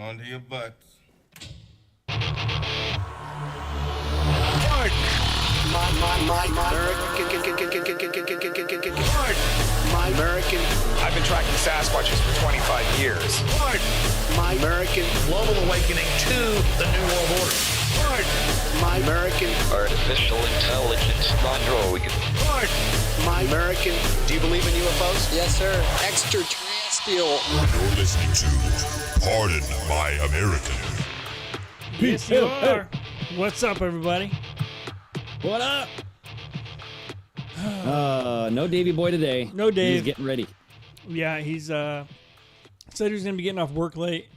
Onto your butts. My American. I've been tracking Sasquatches for 25 years. My American. Global awakening to the New World Order. My American. Artificial intelligence android. My American. Do you believe in UFOs? Yes, sir. Extraterrestrial. You're listening to Pardon My American. Yes, you are. What's up, everybody? What up? No Davey boy today. No Dave. He's getting ready. Yeah, he's said he was gonna be getting off work late,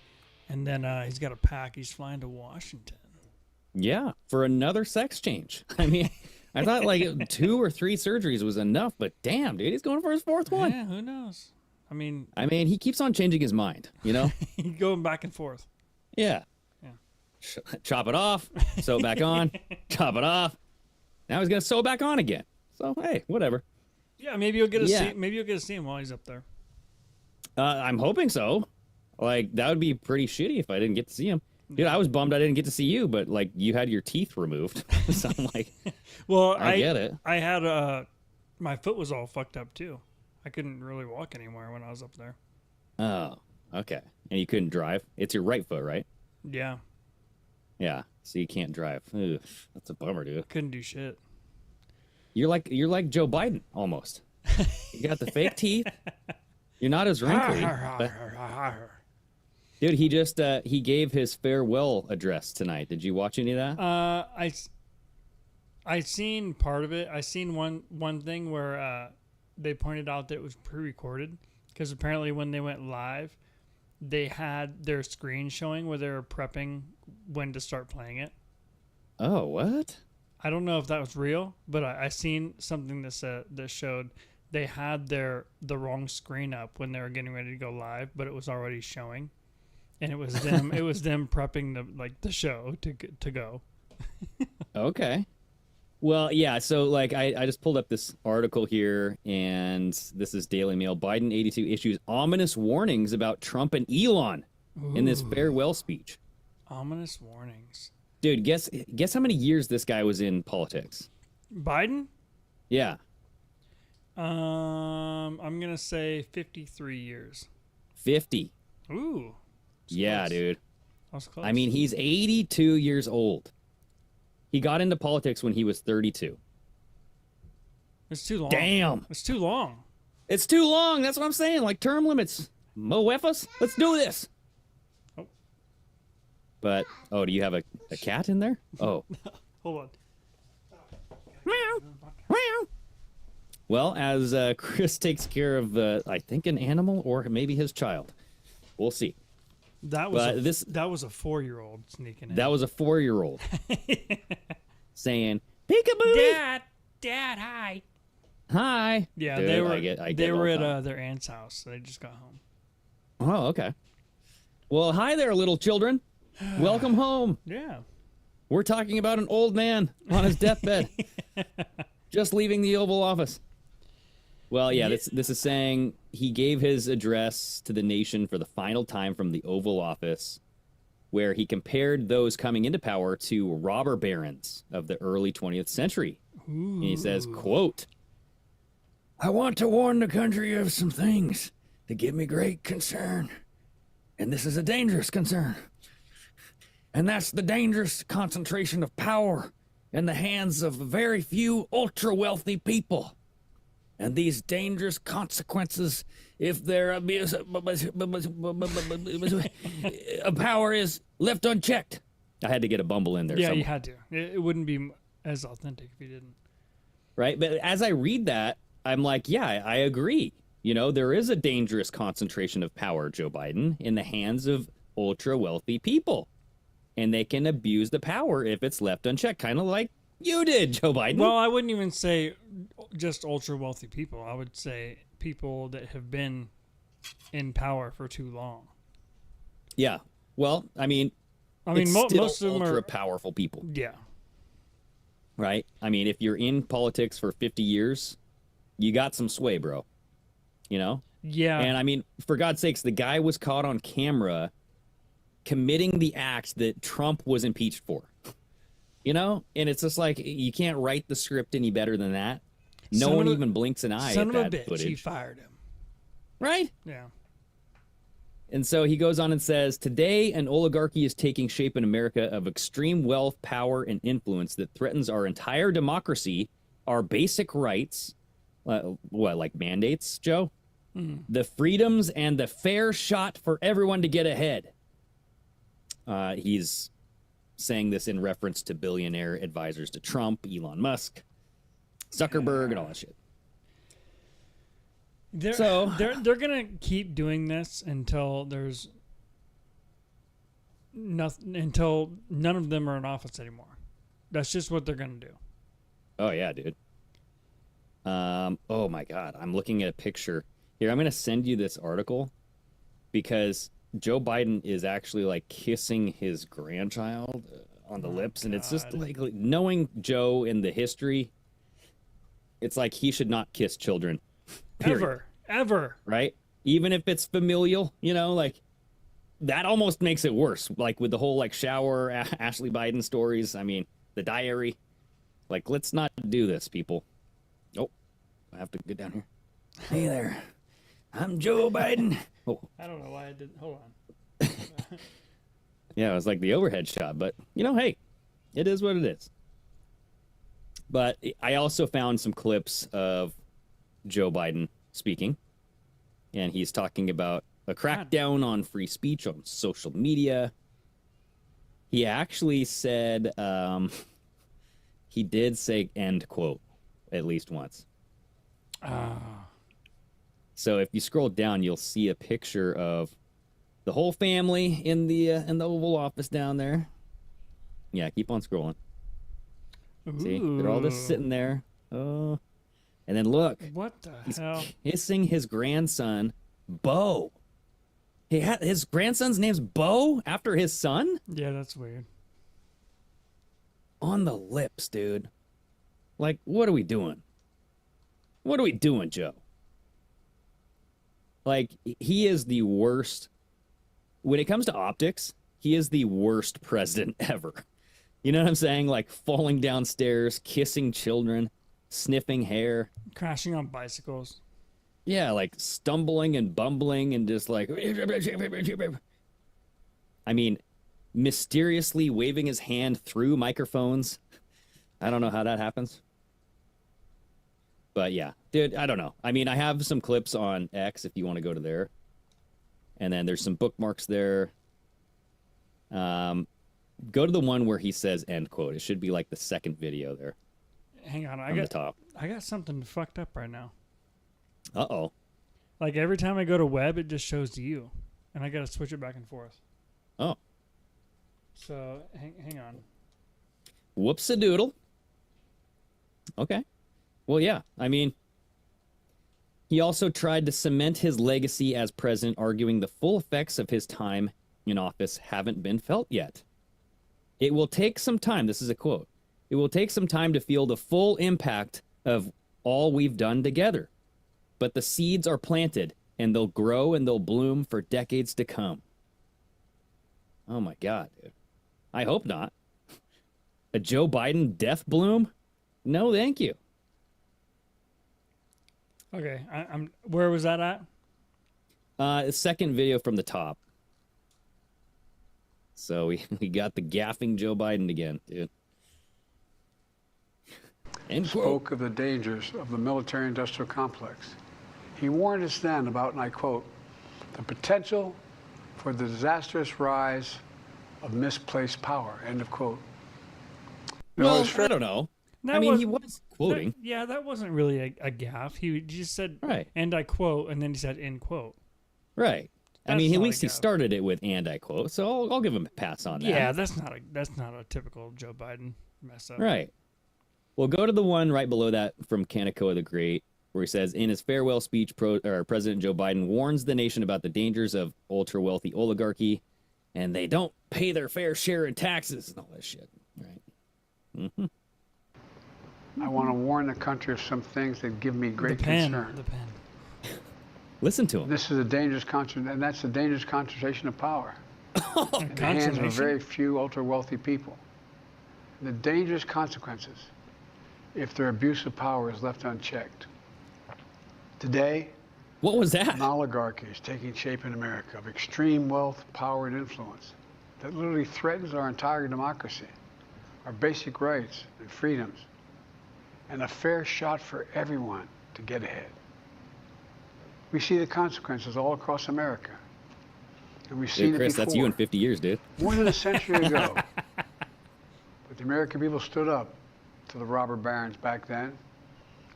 and then he's got a pack. He's flying to Washington. Yeah, for another sex change. I mean, I thought like 2 or 3 surgeries was enough, but damn, dude, he's going for his 4th one. Yeah, who knows? I mean, he keeps on changing his mind, you know? he's going back and forth. Yeah. Chop it off, sew it back on, chop it off. Now he's gonna sew it back on again. So hey, whatever. Yeah, maybe you'll get to see. Maybe you'll get to see him while he's up there. I'm hoping so. Like that would be pretty shitty if I didn't get to see him. Dude, I was bummed I didn't get to see you, but like you had your teeth removed. So I'm like, well, I get it. I had my foot was all fucked up too. I couldn't really walk anymore when I was up there. Oh, okay. And you couldn't drive. It's your right foot, right? Yeah. Yeah. So you can't drive. Ugh, that's a bummer, dude. Couldn't do shit. You're like Joe Biden almost. You got the fake teeth. You're not as wrinkly. Dude, he just he gave his farewell address tonight. Did you watch any of that? I seen part of it. I seen one thing where they pointed out that it was pre-recorded because apparently when they went live, they had their screen showing where they were prepping when to start playing it. Oh, what? I don't know if that was real, but I seen something that showed they had the wrong screen up when they were getting ready to go live, but it was already showing, and it was them. It was them prepping the show to go. Okay. Well, yeah. So like I just pulled up this article here, and this is Daily Mail. Biden 82 issues ominous warnings about Trump and Elon in this farewell speech. Ominous warnings. Dude, guess how many years this guy was in politics? Biden? Yeah. I'm gonna say 53 years. 50. Ooh. Yeah, close. dude. That was close. I mean, he's 82 years old. He got into politics when he was 32. It's too long. Damn. It's too long. It's too long. That's what I'm saying. Like term limits. Moefas, let's do this. Oh. But, do you have a cat in there? Oh. Hold on. Meow. Meow. Well, as Chris takes care of, I think, an animal or maybe his child. We'll see. That was that was a 4-year-old sneaking in. That was a 4-year-old saying, "Peekaboo, Dad, hi." Hi. Yeah, Dude, they were. I get they were all the at time. their aunt's house. So they just got home. Oh, okay. Well, hi there, little children. Welcome home. Yeah. We're talking about an old man on his deathbed, just leaving the Oval Office. Well, yeah, this is saying he gave his address to the nation for the final time from the Oval Office, where he compared those coming into power to robber barons of the early 20th century. Ooh. And he says, quote, "I want to warn the country of some things that give me great concern. And this is a dangerous concern. And that's the dangerous concentration of power in the hands of very few ultra-wealthy people. And these dangerous consequences if their abuse power is left unchecked." I had to get a bumble in there. Yeah, somewhere. you had to. It wouldn't be as authentic if you didn't. Right? But as I read that, I'm like, yeah, I agree. You know, there is a dangerous concentration of power, Joe Biden, in the hands of ultra-wealthy people. And they can abuse the power if it's left unchecked, kind of like you did, Joe Biden. Well, I wouldn't even say just ultra-wealthy people. I would say people that have been in power for too long. Yeah. Well, I mean most of them are ultra-powerful people. Yeah. Right? I mean, if you're in politics for 50 years, you got some sway, bro. You know? Yeah. And I mean, for God's sakes, the guy was caught on camera committing the acts that Trump was impeached for. You know? And it's just like, you can't write the script any better than that. No one even blinks an eye son at of that a bitch, footage. he fired him. Right? Yeah. And so he goes on and says, today an oligarchy is taking shape in America of extreme wealth, power, and influence that threatens our entire democracy, our basic rights, like mandates, Joe? The freedoms and the fair shot for everyone to get ahead. He's saying this in reference to billionaire advisors to Trump, Elon Musk, Zuckerberg, and all that shit. They're gonna keep doing this until there's nothing, until none of them are in office anymore. That's just what they're gonna do. Oh yeah, dude. Oh my God, I'm looking at a picture here. I'm gonna send you this article because Joe Biden is actually like kissing his grandchild on the lips, and it's just like knowing Joe and the history. It's like he should not kiss children. Period. Ever. Right? Even if it's familial, you know, like that almost makes it worse. Like with the whole like shower Ashley Biden stories. I mean, the diary. Like, let's not do this, people. Oh, I have to get down here. Hey there. I'm Joe Biden. Oh. I don't know why I didn't. Hold on. Yeah, it was like the overhead shot, but you know, hey, it is what it is. But I also found some clips of Joe Biden speaking, and he's talking about a crackdown on free speech on social media. He actually said, he did say end quote at least once. So if you scroll down, you'll see a picture of the whole family in the Oval Office down there. Yeah, keep on scrolling. See, they're all just sitting there. Oh, and then look. What the he's hell? Kissing his grandson, Bo. His grandson's name's Bo after his son? Yeah, that's weird. On the lips, dude. Like, what are we doing? What are we doing, Joe? Like, he is the worst. When it comes to optics, he is the worst president ever. You know what I'm saying? Like falling downstairs, kissing children, sniffing hair. Crashing on bicycles. Yeah, like stumbling and bumbling and just like... I mean, mysteriously waving his hand through microphones. I don't know how that happens. But yeah, dude, I don't know. I mean, I have some clips on X if you want to go to there. And then there's some bookmarks there. Go to the one where he says end quote. It should be like the second video there. Hang on, I got something fucked up right now. Uh-oh. Like every time I go to web, it just shows you. And I gotta switch it back and forth. Oh. So hang on. Whoops-a-doodle. Okay. Well, yeah. I mean, he also tried to cement his legacy as president, arguing the full effects of his time in office haven't been felt yet. It will take some time. This is a quote. It will take some time to feel the full impact of all we've done together. But the seeds are planted, and they'll grow and they'll bloom for decades to come. Oh, my God, dude. I hope not. A Joe Biden death bloom? No, thank you. Okay, I'm. Where was that at? Second video from the top. So we got the gaffing Joe Biden again, dude. End quote. Spoke of the dangers of the military-industrial complex. He warned us then about, and I quote, the potential for the disastrous rise of misplaced power, end of quote. Well, I don't know. I mean, he was quoting. That wasn't really a gaffe. He just said, right. And I quote, and then he said, end quote. Right. That's I mean, at not least he started it with and I quote, so I'll give him a pass on that. Yeah, that's not a typical Joe Biden mess up. Right. Well, go to the one right below that from Kaneko the Great, where he says, in his farewell speech, President Joe Biden warns the nation about the dangers of ultra-wealthy oligarchy, and they don't pay their fair share in taxes and all that shit. Right. Mm-hmm. I want to warn the country of some things that give me great concern. The pen. Listen to him. This is a dangerous concentration, and that's a dangerous concentration of power. in the hands of a Consummation? very few ultra-wealthy people. The dangerous consequences if their abuse of power is left unchecked. Today, What was that? an oligarchy is taking shape in America of extreme wealth, power, and influence that literally threatens our entire democracy, our basic rights and freedoms, and a fair shot for everyone to get ahead. We see the consequences all across America, and we've seen Dude, Chris, it before. that's you in 50 years, dude. More than a century ago. But the American people stood up to the robber barons back then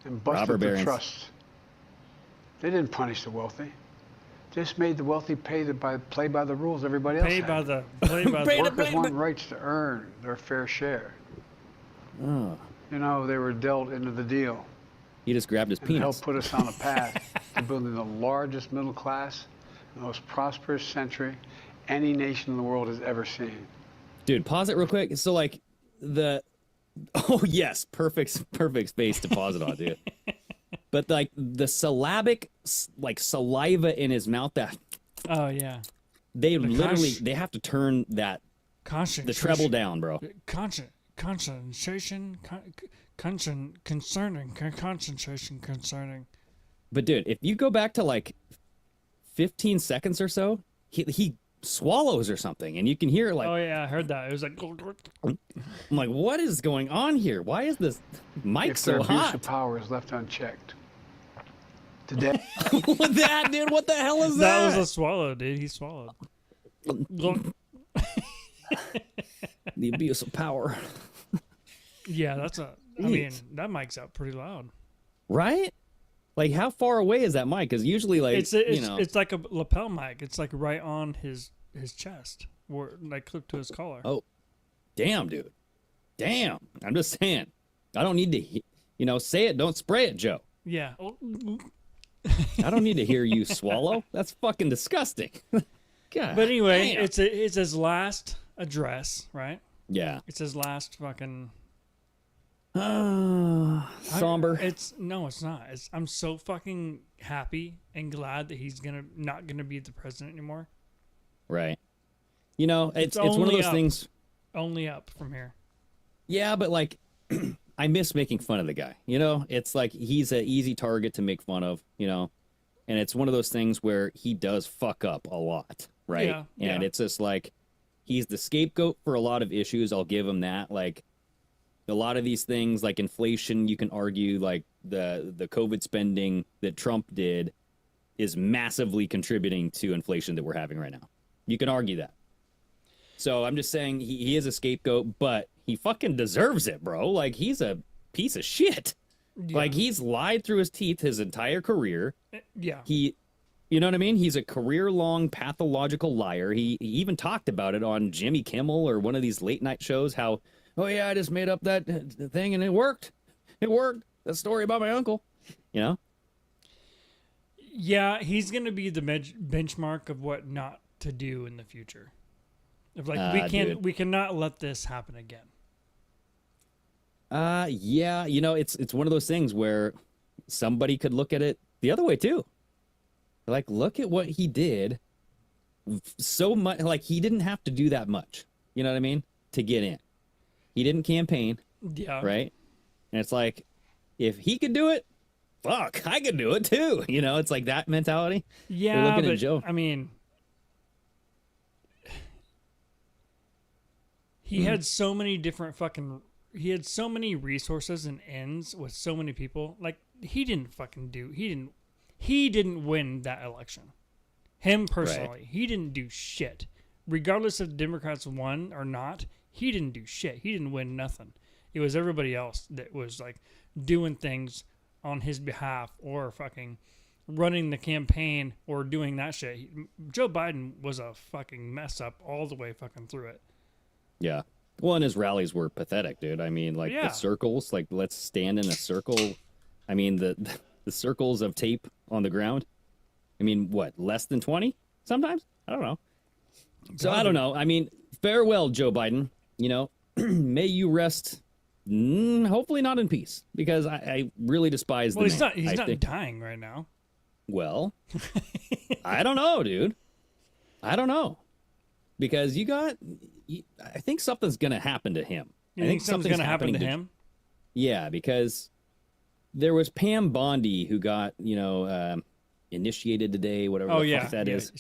and busted Robber their barons. trusts. They didn't punish the wealthy. Just made the wealthy play by the rules everybody else Play had. by the play by Pay the. the- Workers want rights to earn their fair share. Oh, You know, they were dealt into the deal he just grabbed his and penis. helped put us on a path to building the largest middle class, the most prosperous century any nation in the world has ever seen. Dude, pause it real quick. So like oh yes, perfect space to pause it on, dude. But like the syllabic like saliva in his mouth, that Oh yeah. they literally conch- they have to turn that the treble down, bro. Concentration, concentration concerning. But dude, if you go back to like 15 seconds or so, he swallows or something, and you can hear it like Oh yeah, I heard that. It was like. I'm like, what is going on here? Why is this mic If their so abuse hot? of power is left unchecked. Today, What that, dude? What the hell is That that? was a swallow, dude. He swallowed. The abuse of power, Yeah, that's a. I mean, that mic's out pretty loud. right? Like, how far away is that mic? Because usually, like, It's like a lapel mic. It's like right on his chest, or like clipped to his collar. oh, damn, dude, damn. I'm just saying, I don't need to, say it, don't spray it, Joe. Yeah. I don't need to hear you swallow. That's fucking disgusting. God. But anyway, damn. it's his last address, right? Yeah. It's his last fucking. Somber. It's not. I'm so fucking happy and glad that he's not gonna be the president anymore. Right. It's one of only those up. things. Only up from here. Yeah, but like, I miss making fun of the guy. It's like he's an easy target to make fun of. And it's one of those things where he does fuck up a lot, right? Yeah, And yeah. it's just like he's the scapegoat for a lot of issues. I'll give him that. Like a lot of these things, like inflation, you can argue like the COVID spending that Trump did is massively contributing to inflation that we're having right now. You can argue that. So I'm just saying he is a scapegoat, but he fucking deserves it, bro. Like he's a piece of shit. Yeah. Like he's lied through his teeth his entire career. Yeah. You know what I mean? He's a career-long pathological liar. He even talked about it on Jimmy Kimmel or one of these late-night shows, how, oh yeah, I just made up that thing and it worked. It worked. That story about my uncle, Yeah, he's gonna be the benchmark of what not to do in the future. Of like dude. we cannot let this happen again. Yeah, it's one of those things where somebody could look at it the other way too. Like, look at what he did. So much, like he didn't have to do that much. You know what I mean? To get in, he didn't campaign, Yeah. right? And it's like, if he could do it, fuck, I could do it too. It's like that mentality. You're Yeah, looking at but Joe. I mean, he had so many different fucking. He had so many resources and ends with so many people. Like he didn't fucking do. He didn't win that election. Him personally, he didn't do shit. Regardless if Democrats won or not, he didn't do shit. He didn't win nothing. It was everybody else that was like doing things on his behalf or fucking running the campaign or doing that shit. Joe Biden was a fucking mess up all the way fucking through it. Yeah. Well, and his rallies were pathetic, dude. I mean, like Yeah. the circles, like let's stand in a circle. I mean, the circles of tape on the ground. I mean, what, less than 20 sometimes? I don't know. So I don't know. I mean, farewell, Joe Biden. May you rest, hopefully not in peace, because I really despise the Well, man. he's I not think- dying right now. Well, I don't know, dude. I don't know. because I think something's going to happen to him. You think something's going to happen to him? Yeah, because there was Pam Bondi who got, initiated today, whatever the fuck that is.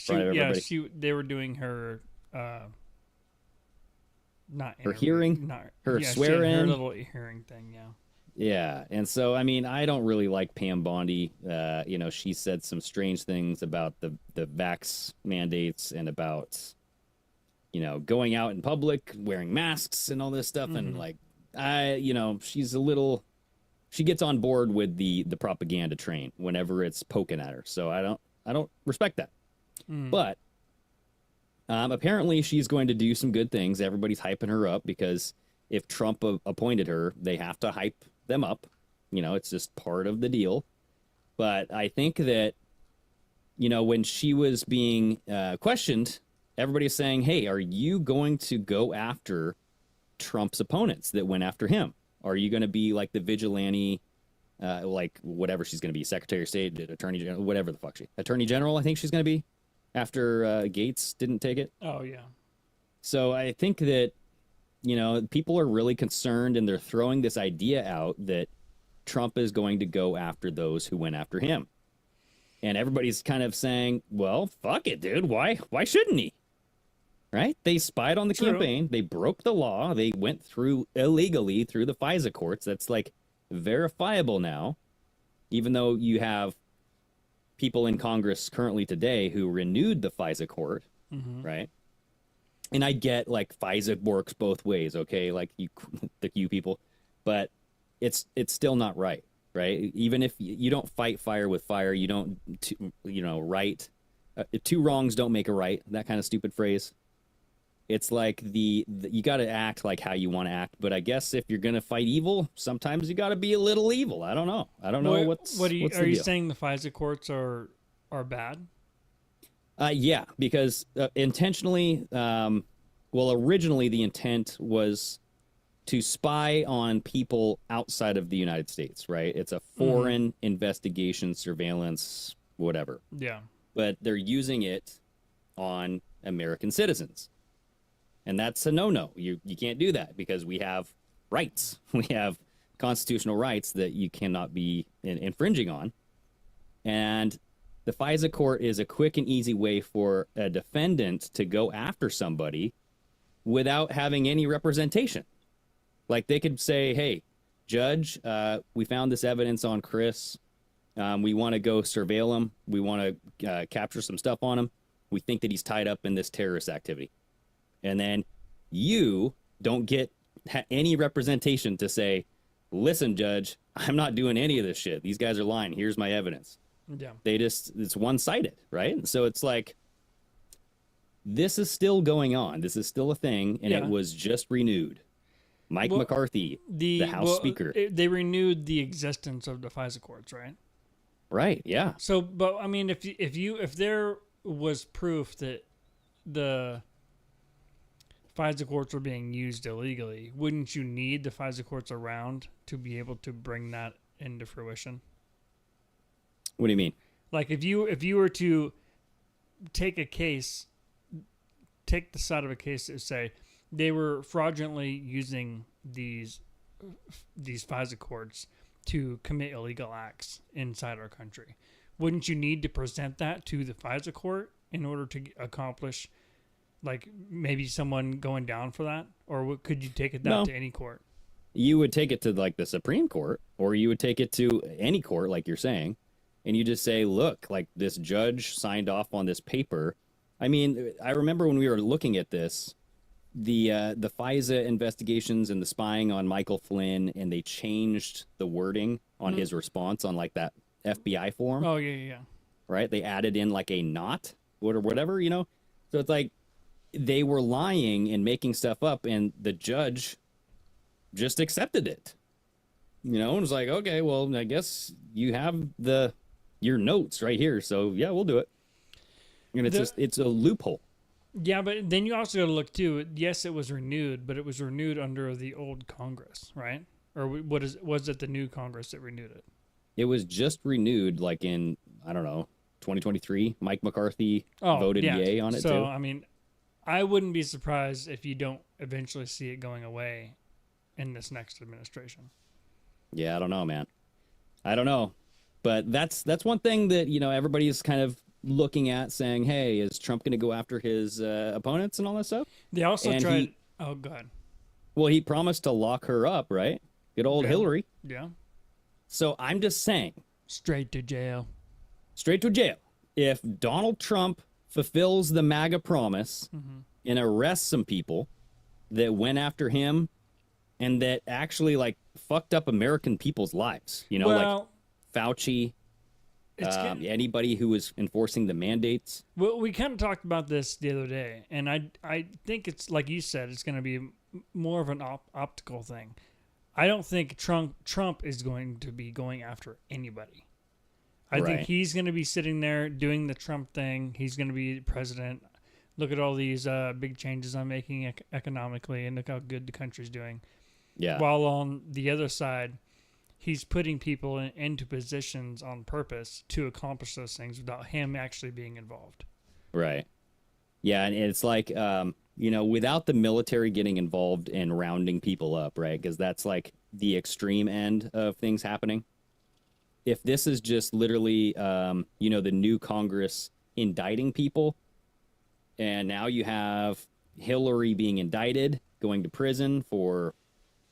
They were doing her, not her hearing, her swearing, her little hearing thing, yeah. Yeah, and so I mean, I don't really like Pam Bondi. She said some strange things about the vax mandates and about, going out in public wearing masks and all this stuff, and she gets on board with the propaganda train whenever it's poking at her. So I don't respect that. But apparently she's going to do some good things. Everybody's hyping her up because if Trump appointed her, they have to hype them up. It's just part of the deal. But I think that, when she was being questioned, everybody's saying, hey, are you going to go after Trump's opponents that went after him? Are you going to be like the vigilante, like whatever she's going to be, Secretary of State, Attorney General, whatever the fuck Attorney General, I think she's going to be after Gates didn't take it. Oh, yeah. So I think that, people are really concerned and they're throwing this idea out that Trump is going to go after those who went after him. And everybody's kind of saying, well, fuck it, dude. Why shouldn't he? Right? They spied on the campaign. They broke the law. They went through illegally through the FISA courts. That's like verifiable now, even though you have people in Congress currently today who renewed the FISA court, right? And I get like FISA works both ways, okay? Like you people, but it's still not right, right? Even if you don't fight fire with fire, you don't, right. Two wrongs don't make a right. That kind of stupid phrase. It's like you got to act like how you want to act, but I guess if you're gonna fight evil, sometimes you got to be a little evil. I don't know. Are you saying the FISA courts are bad? Yeah, because intentionally, originally the intent was to spy on people outside of the United States, right? It's a foreign investigation, surveillance, whatever. Yeah. But they're using it on American citizens. And that's a no-no. You can't do that because we have rights. We have constitutional rights that you cannot be infringing on. And the FISA court is a quick and easy way for a defendant to go after somebody without having any representation. Like they could say, hey, judge, we found this evidence on Chris. We want to go surveil him. We want to capture some stuff on him. We think that he's tied up in this terrorist activity. And then you don't get any representation to say, listen, judge, I'm not doing any of this shit. These guys are lying. Here's my evidence. Yeah. It's one-sided, right? So it's like, this is still going on. This is still a thing, and it was just renewed. Mike McCarthy, the House Speaker. They renewed the existence of the FISA courts, right? Right, yeah. So, but I mean, if there was proof that the FISA courts were being used illegally, wouldn't you need the FISA courts around to be able to bring that into fruition? What do you mean? Like if you were to take the side of a case to say they were fraudulently using these FISA courts to commit illegal acts inside our country, wouldn't you need to present that to the FISA court in order to accomplish, like, maybe someone going down for that? Or could you take it down to any court? You would take it to, like, the Supreme Court, or you would take it to any court, like you're saying, and you just say, look, like, this judge signed off on this paper. I mean, I remember when we were looking at this, the FISA investigations and the spying on Michael Flynn, and they changed the wording on his response on, like, that FBI form. Oh, yeah. Right? They added in, like, a not or whatever, So it's like they were lying and making stuff up, and the judge just accepted it. And was like, okay, well, I guess you have your notes right here, so yeah, we'll do it. And it's a loophole. Yeah, but then you also got to look too. Yes, it was renewed, but it was renewed under the old Congress, right? Or was it the new Congress that renewed it? It was just renewed, like in 2023. Mike McCarthy voted yay on it too. So I mean, I wouldn't be surprised if you don't eventually see it going away in this next administration. Yeah, I don't know, man. I don't know. But that's one thing that, everybody is kind of looking at, saying, hey, is Trump going to go after his opponents and all that stuff? They also And tried... Oh, God. Well, he promised to lock her up, right? Good old Hillary. Yeah. So I'm just saying. Straight to jail. Straight to jail. If Donald Trump fulfills the MAGA promise and arrests some people that went after him and that actually, like, fucked up American people's lives, like Fauci, anybody who was enforcing the mandates. Well, we kind of talked about this the other day, and I think it's, like you said, it's going to be more of an optical thing. I don't think Trump is going to be going after anybody. I think he's going to be sitting there doing the Trump thing. He's going to be president. Look at all these big changes I'm making economically, and look how good the country's doing. Yeah. While on the other side, he's putting people into positions on purpose to accomplish those things without him actually being involved. Right. Yeah, and it's like, without the military getting involved and rounding people up, right? Because that's like the extreme end of things happening. If this is just literally, the new Congress indicting people, and now you have Hillary being indicted, going to prison for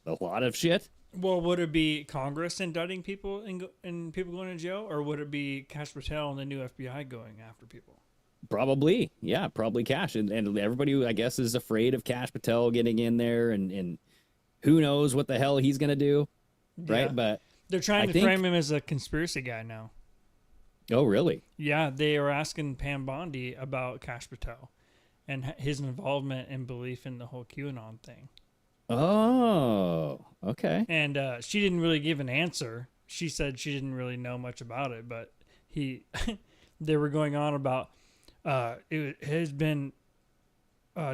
a lot of shit. Well, would it be Congress indicting people and people going to jail, or would it be Kash Patel and the new FBI going after people? Probably, yeah, probably Kash, and everybody, I guess, is afraid of Kash Patel getting in there, and who knows what the hell he's gonna do, right? Yeah. But they're trying to frame him as a conspiracy guy now. Oh, really? Yeah, they are asking Pam Bondi about Kash Patel and his involvement and belief in the whole QAnon thing. Oh, okay. And she didn't really give an answer. She said she didn't really know much about it, but they were going on about it has been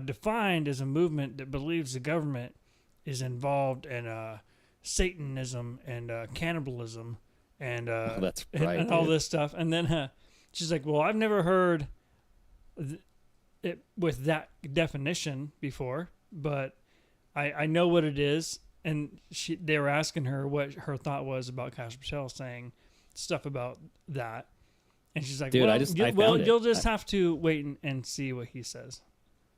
defined as a movement that believes the government is involved in Satanism and cannibalism and that's right, and all this stuff. And then she's like, "Well, I've never heard it with that definition before, but I know what it is." And they were asking her what her thought was about Kash Patel saying stuff about that. And she's like, "Dude, well, you'll just have to wait and see what he says."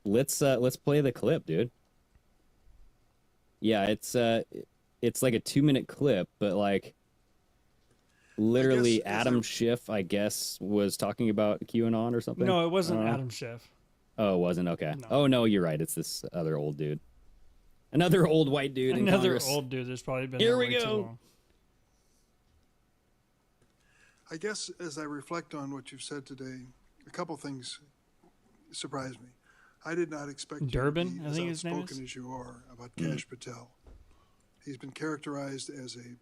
Let's play the clip, dude. Yeah, it's like a 2-minute clip, but like literally Adam Schiff, I guess, was talking about QAnon or something. No, it wasn't Adam Schiff. Oh, it wasn't? Okay. No. Oh, no, you're right. It's this other old dude. Another old white dude in Congress. Old dude that's probably been Here there we way too go. long. I guess as I reflect on what you've said today, a couple things surprised me. I did not expect Durbin, you to be I think his as name outspoken is. as you are about Kash Patel. He's been characterized as a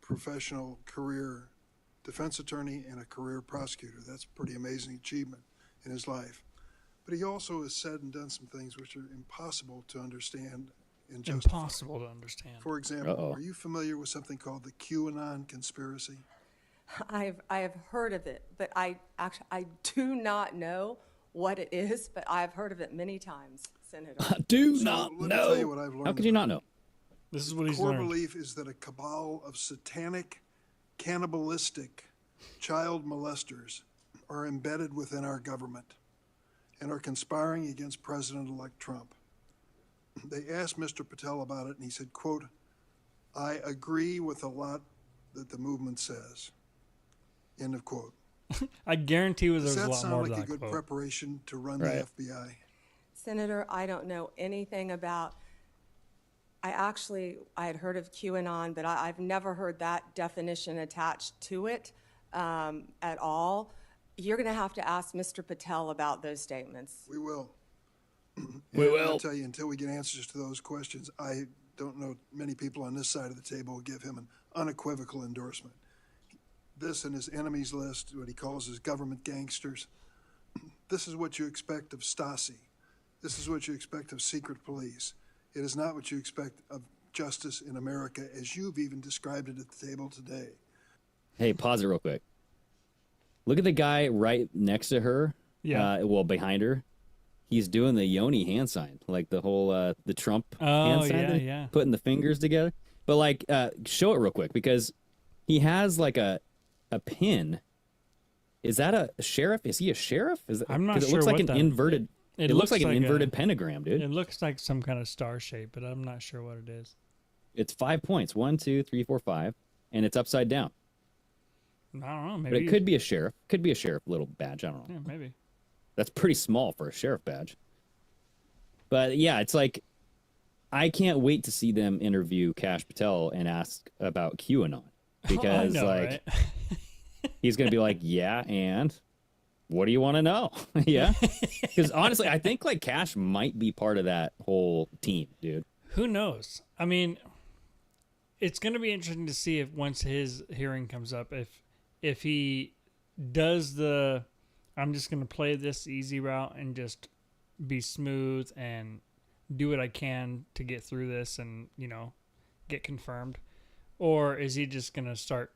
professional career defense attorney and a career prosecutor. That's a pretty amazing achievement in his life. But he also has said and done some things which are impossible to understand and justify. Impossible to understand. For example, are you familiar with something called the QAnon conspiracy? I have heard of it, but I do not know what it is, but I've heard of it many times, Senator. I do So not let me know. tell you what I've learned How could you not know? This is what he's core learned. belief is that a cabal of satanic, cannibalistic child molesters are embedded within our government and are conspiring against President-elect Trump. They asked Mr. Patel about it, and he said, quote, "I agree with a lot that the movement says." End of quote. I guarantee you Does there's a that lot more sound to like a that good quote. preparation to run Right. the FBI? Senator, I don't know anything about. I had heard of QAnon, but I've never heard that definition attached to it at all. You're going to have to ask Mr. Patel about those statements. We will. We And will. I'll tell you, until we get answers to those questions, I don't know many people on this side of the table will give him an unequivocal endorsement. This and his enemies list, what he calls his government gangsters, this is what you expect of Stasi. This is what you expect of secret police. It is not what you expect of justice in America, as you've even described it at the table today. Hey, pause it real quick. Look at the guy right next to her. Yeah. Well, behind her. he's doing the Yoni hand sign, like the whole the Trump hand sign, yeah. putting the fingers together. But like, show it real quick because he has like a pin. Is that a sheriff? Is he a sheriff? I'm not 'cause it sure looks like what an that- inverted. It looks like an inverted pentagram, dude. It looks like some kind of star shape, but I'm not sure what it is. It's 5 points. 1, 2, 3, 4, 5, and it's upside down. I don't know. But Maybe it could be a sheriff. Could be a sheriff little badge. I don't know. Yeah, maybe. That's pretty small for a sheriff badge. But yeah, it's like I can't wait to see them interview Kash Patel and ask about QAnon because I know, like right? he's gonna be like, yeah, and what do you want to know? Yeah, because honestly, I think like Kash might be part of that whole team, dude. Who knows? I mean, it's going to be interesting to see if once his hearing comes up, if he does the, I'm just going to play this easy route and just be smooth and do what I can to get through this and, you know, get confirmed, or is he just going to start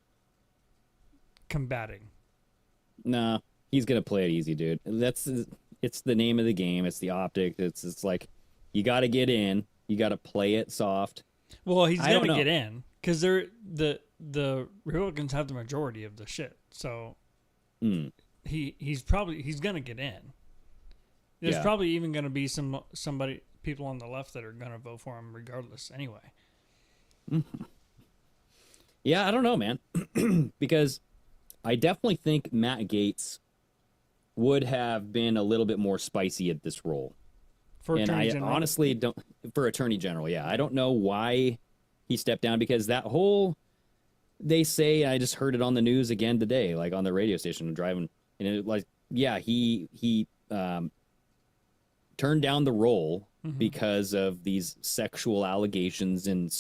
combating? Nah, he's gonna play it easy, dude. It's the name of the game. It's the optic. It's like you got to get in. You got to play it soft. Well, he's I don't going to know. get in because the Republicans have the majority of the shit. So he's going to get in. There's Yeah. probably even going to be people on the left that are going to vote for him regardless anyway. Yeah, I don't know, man, because I definitely think Matt Gaetz would have been a little bit more spicy at this role. For And Attorney I General. honestly don't for Attorney General. Yeah, I don't know why he stepped down because that whole they say I just heard it on the news again today, like on the radio station driving, and it like yeah he turned down the role because of these sexual allegations and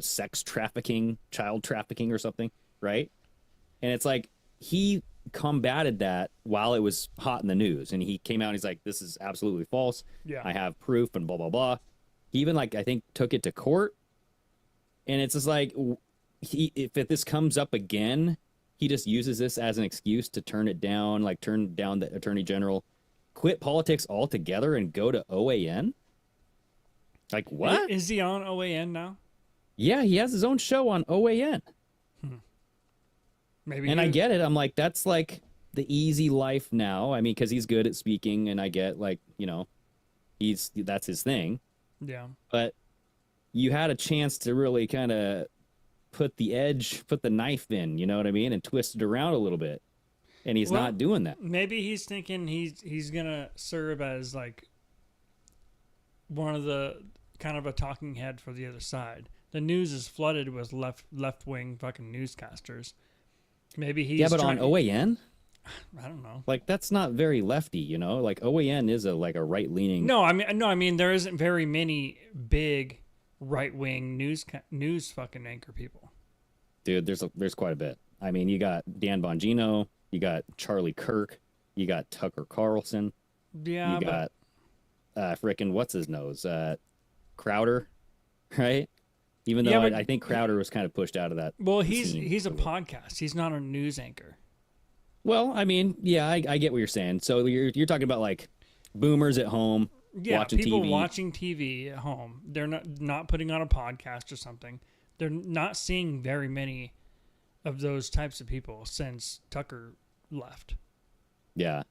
sex trafficking, child trafficking or something, right? And it's like he combated that while it was hot in the news, and he came out and he's like, this is absolutely false. Yeah. I have proof and blah blah blah. He even like I think took it to court, and it's just like if this comes up again, he just uses this as an excuse to turn it down, like turn down the Attorney General, quit politics altogether and go to OAN. Like what? Is he on OAN now? Yeah, he has his own show on OAN. Maybe. And I get it. I'm like, that's like the easy life now. I mean, because he's good at speaking, and I get like, you know, that's his thing. Yeah. But you had a chance to really kind of put the knife in, you know what I mean, and twist it around a little bit. And he's not doing that. Maybe he's thinking he's gonna serve as like one of the kind of a talking head for the other side. The news is flooded with left wing fucking newscasters. Maybe he's but on OAN, I don't know. like that's not very lefty, you know. Like OAN is a right leaning. No, I mean there isn't very many big right wing news fucking anchor people. Dude, there's quite a bit. I mean, you got Dan Bongino, you got Charlie Kirk, you got Tucker Carlson, Yeah, you got frickin' what's his nose, Crowder, right? Even though I think Crowder was kind of pushed out of that. Well, scene. he's a podcast. He's not a news anchor. Well, I mean, yeah, I get what you're saying. So you're talking about like boomers at home watching people TV. watching TV at home. They're not putting on a podcast or something. They're not seeing very many of those types of people since Tucker left. Yeah.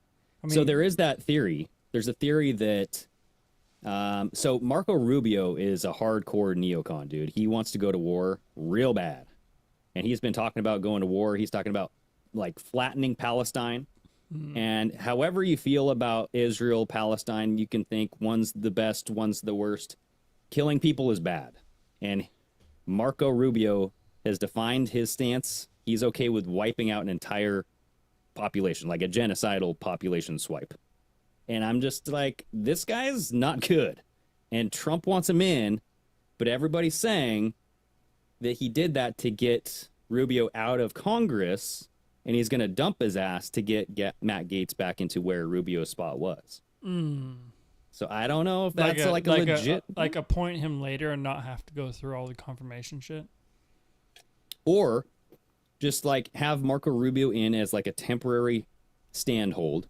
I mean, So there is that theory. There's a theory that so Marco Rubio is a hardcore neocon, dude. He wants to go to war real bad. And he's been talking about going to war. He's talking about like flattening Palestine. And however you feel about Israel, Palestine, you can think one's the best, one's the worst. Killing people is bad. And Marco Rubio has defined his stance. He's okay with wiping out an entire population, like a genocidal population swipe. And I'm just like, this guy's not good. And Trump wants him in, but everybody's saying that he did that to get Rubio out of Congress, and he's going to dump his ass to get Matt Gaetz back into where Rubio's spot was. So I don't know if that's like a legit... like appoint him later and not have to go through all the confirmation shit. Or just like have Marco Rubio in as like a temporary stand hold.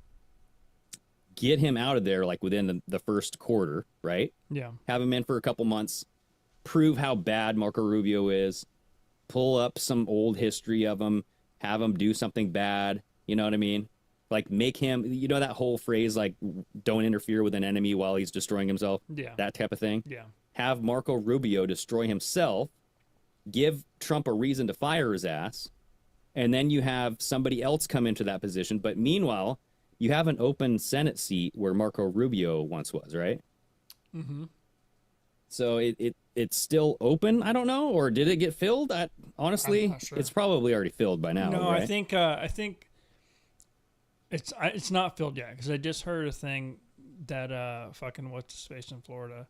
get him out of there like within the first quarter, right? Yeah. Have him in for a couple months, prove how bad Marco Rubio is, pull up some old history of him, have him do something bad. You know what I mean? Like make him, you know, that whole phrase, like don't interfere with an enemy while he's destroying himself. Yeah. That type of thing. Yeah. Have Marco Rubio destroy himself, give Trump a reason to fire his ass, and then you have somebody else come into that position. But meanwhile, you have an open Senate seat where Marco Rubio once was, right? Mm-hmm. So it's still open. I don't know, or did it get filled? Honestly, sure. It's probably already filled by now. No, right? I think it's not filled yet because I just heard a thing that fucking what's his face in Florida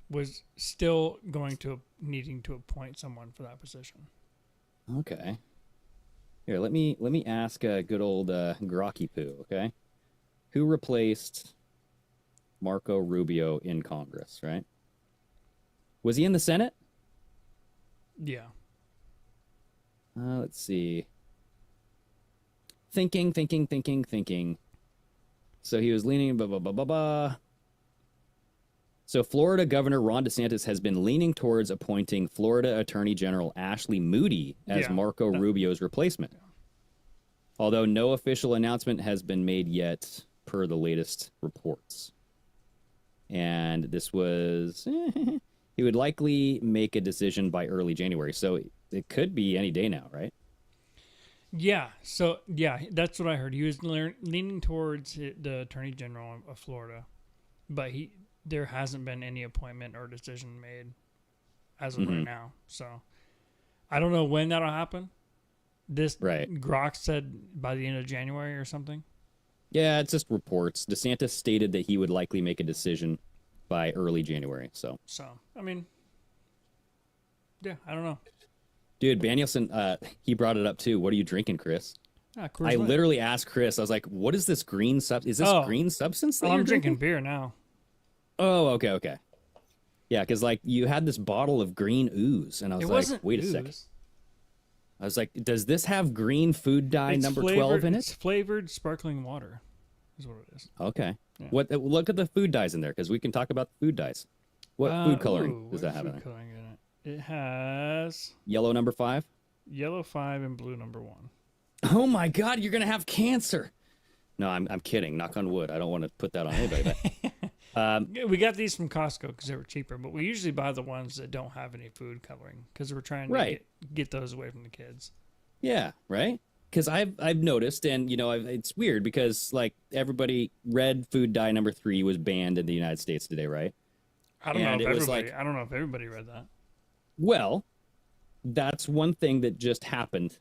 was still needing to appoint someone for that position. Okay. Here, let me ask good old Grocky Poo. Okay, who replaced Marco Rubio in Congress? Right? Was he in the Senate? Yeah. Let's see. Thinking. So he was leaning, blah, blah, blah, blah, blah. So Florida Governor Ron DeSantis has been leaning towards appointing Florida Attorney General Ashley Moody as Marco Rubio's replacement. Yeah. Although no official announcement has been made yet per the latest reports. And this was... he would likely make a decision by early January. So it could be any day now, right? Yeah. So, yeah, that's what I heard. He was leaning towards the Attorney General of Florida, but there hasn't been any appointment or decision made as of right now. So I don't know when that'll happen. Grok said by the end of January or something. Yeah, it's just reports. DeSantis stated that he would likely make a decision by early January. So I mean, yeah, I don't know. Dude, Danielson, he brought it up too. What are you drinking, Chris? I literally asked Chris. I was like, "What is this green substance? Is this green substance that you're I'm drinking drinking?" beer now. Oh, okay. Yeah, because like you had this bottle of green ooze, and I was like, "Wait a second." I was like, "Does this have green food dye number 12 in it?" It's flavored sparkling water, is what it is. Okay. Yeah. What? Look at the food dyes in there, because we can talk about the food dyes. What food coloring does that have in it? It has yellow number 5, yellow 5, and blue number 1. Oh my God, you're gonna have cancer! No, I'm kidding. Knock on wood. I don't want to put that on anybody. But, we got these from Costco because they were cheaper, but we usually buy the ones that don't have any food coloring because we're trying to get those away from the kids. Yeah, right. Because I've noticed, and you know, it's weird because like everybody, red food dye number 3 was banned in the United States today, right? I don't know if everybody read that. Well, that's one thing that just happened.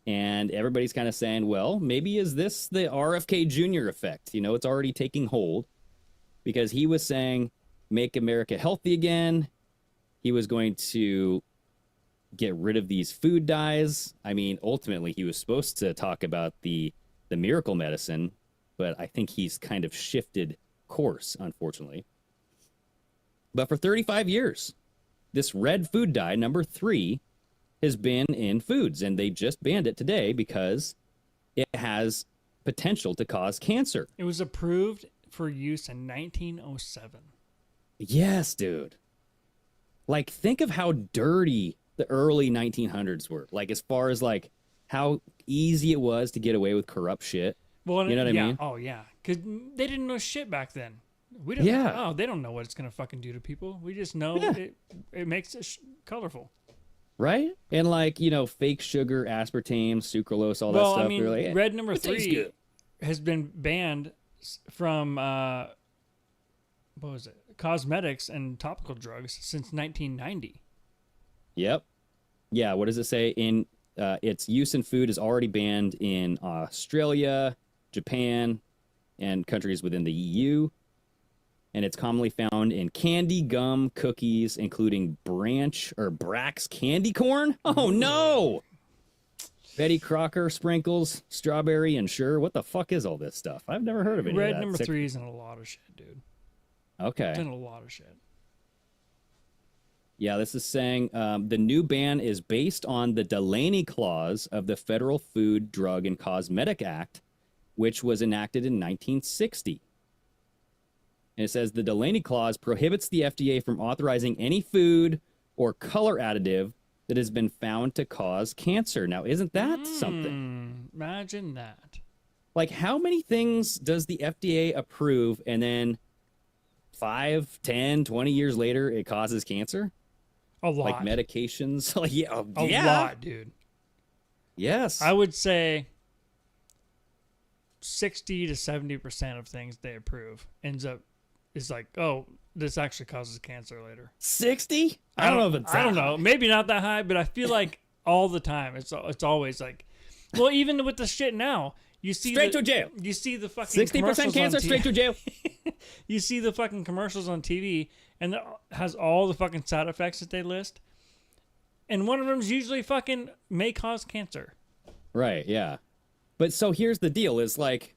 And everybody's kind of saying, well, maybe is this the RFK Jr. effect? You know, it's already taking hold because he was saying, make America healthy again. He was going to get rid of these food dyes. I mean, ultimately, he was supposed to talk about the miracle medicine, but I think he's kind of shifted course, unfortunately. But for 35 years, this red food dye, number 3, has been in foods, and they just banned it today because it has potential to cause cancer. It was approved for use in 1907. Yes, dude. Like, think of how dirty the early 1900s were. Like, as far as, like, how easy it was to get away with corrupt shit. Well, you know what I mean? Oh, yeah. Because they didn't know shit back then. We don't. Yeah. Oh, they don't know what it's going to fucking do to people. We just know it makes it colorful. Right? And like, you know, fake sugar, aspartame, sucralose, all that stuff. Well, I mean, like, red number 3 has been banned from, what was it? Cosmetics and topical drugs since 1990. Yep. Yeah, what does it say? In its use in food is already banned in Australia, Japan, and countries within the EU. And it's commonly found in candy, gum, cookies, including Brax candy corn. Oh, no! Betty Crocker sprinkles, strawberry, and sure. What the fuck is all this stuff? I've never heard of it. Red number 3 is in a lot of shit, dude. Okay. It's in a lot of shit. Yeah, this is saying the new ban is based on the Delaney Clause of the Federal Food, Drug, and Cosmetic Act, which was enacted in 1960. And it says the Delaney Clause prohibits the FDA from authorizing any food or color additive that has been found to cause cancer. Now, isn't that something? Imagine that. Like, how many things does the FDA approve and then 5, 10, 20 years later, it causes cancer? A lot. Like medications? Like, yeah, a lot, dude. Yes. I would say 60 to 70% of things they approve is like, oh, this actually causes cancer later. 60? I don't know if it's I don't know. Maybe not that high, but I feel like all the time it's always like, well, even with the shit now, you see straight to jail. You see the fucking 60% cancer, straight to jail. You see the fucking commercials on TV, and it has all the fucking side effects that they list, and one of them's usually fucking may cause cancer. Right, yeah. But so here's the deal is like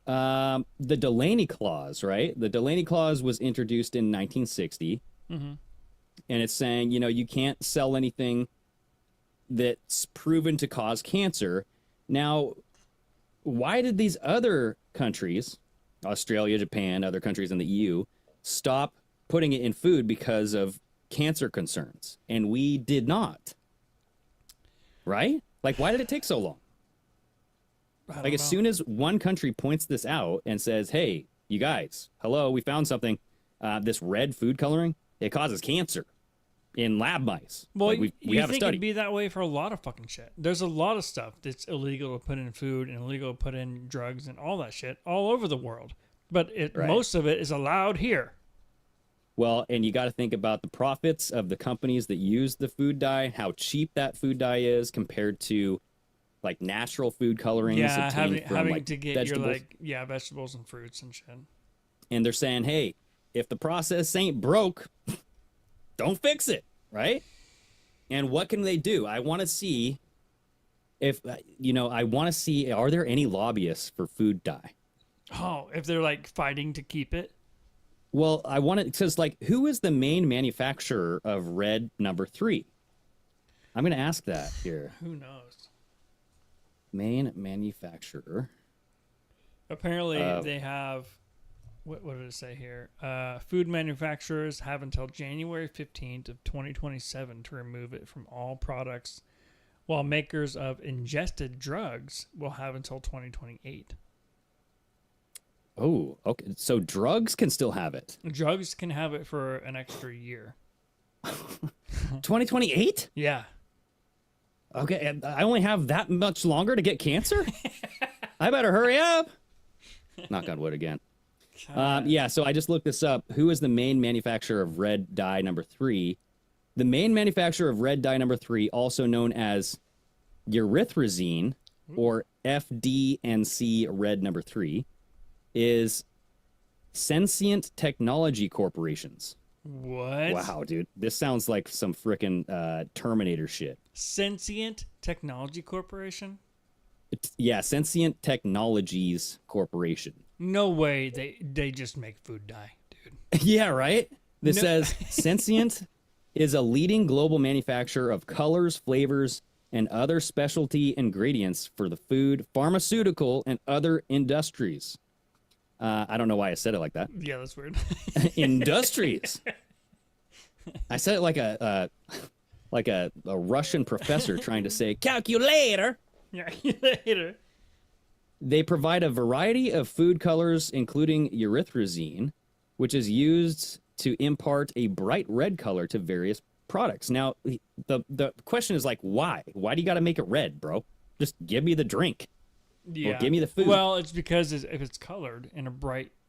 the Delaney Clause, right? The Delaney Clause was introduced in 1960. Mm-hmm. And it's saying, you know, you can't sell anything that's proven to cause cancer. Now, why did these other countries, Australia, Japan, other countries in the EU, stop putting it in food because of cancer concerns? And we did not. Right? Like, why did it take so long? Like, as soon as one country points this out and says, hey, you guys, hello, we found something, this red food coloring, it causes cancer in lab mice. Well, like, we you have a think study. it'd be that way for a lot of fucking shit. There's a lot of stuff that's illegal to put in food and illegal to put in drugs and all that shit all over the world. But Right. most of it is allowed here. Well, and you got to think about the profits of the companies that use the food dye, how cheap that food dye is compared to like natural food colorings. Yeah, obtained having from, like, to get vegetables. your vegetables and fruits and shit. And they're saying, hey, if the process ain't broke, don't fix it, right? And what can they do? I want to see if, are there any lobbyists for food dye? Oh, if they're like fighting to keep it. Well, I want to, because like, who is the main manufacturer of red number 3? I'm going to ask that here. Who knows? Main manufacturer. Apparently, they have. What did it say here? Food manufacturers have until January 15th of 2027 to remove it from all products, while makers of ingested drugs will have until 2028. Oh, okay. So drugs can still have it. Drugs can have it for an extra year. 2028? Yeah. Okay, and I only have that much longer to get cancer? I better hurry up. Knock on wood again. Yeah, so I just looked this up. Who is the main manufacturer of red dye number 3? The main manufacturer of red dye number 3, also known as erythrosine, or FD&C red number 3, is Sensient Technology Corporations. What? Wow, dude. This sounds like some frickin' Terminator shit. Sensient Technology Corporation? Yeah, Sensient Technologies Corporation. No way they just make food dye, dude. Yeah, right? This No. says Sensient is a leading global manufacturer of colors, flavors, and other specialty ingredients for the food, pharmaceutical, and other industries. I don't know why I said it like that. Yeah, that's weird. Industries. I said it like a Russian professor trying to say calculator. Yeah, later. They provide a variety of food colors, including erythrosine, which is used to impart a bright red color to various products. Now, the question is like, why? Why do you got to make it red, bro? Just give me the drink. Yeah. Or give me the food. Well, it's because if it's colored in a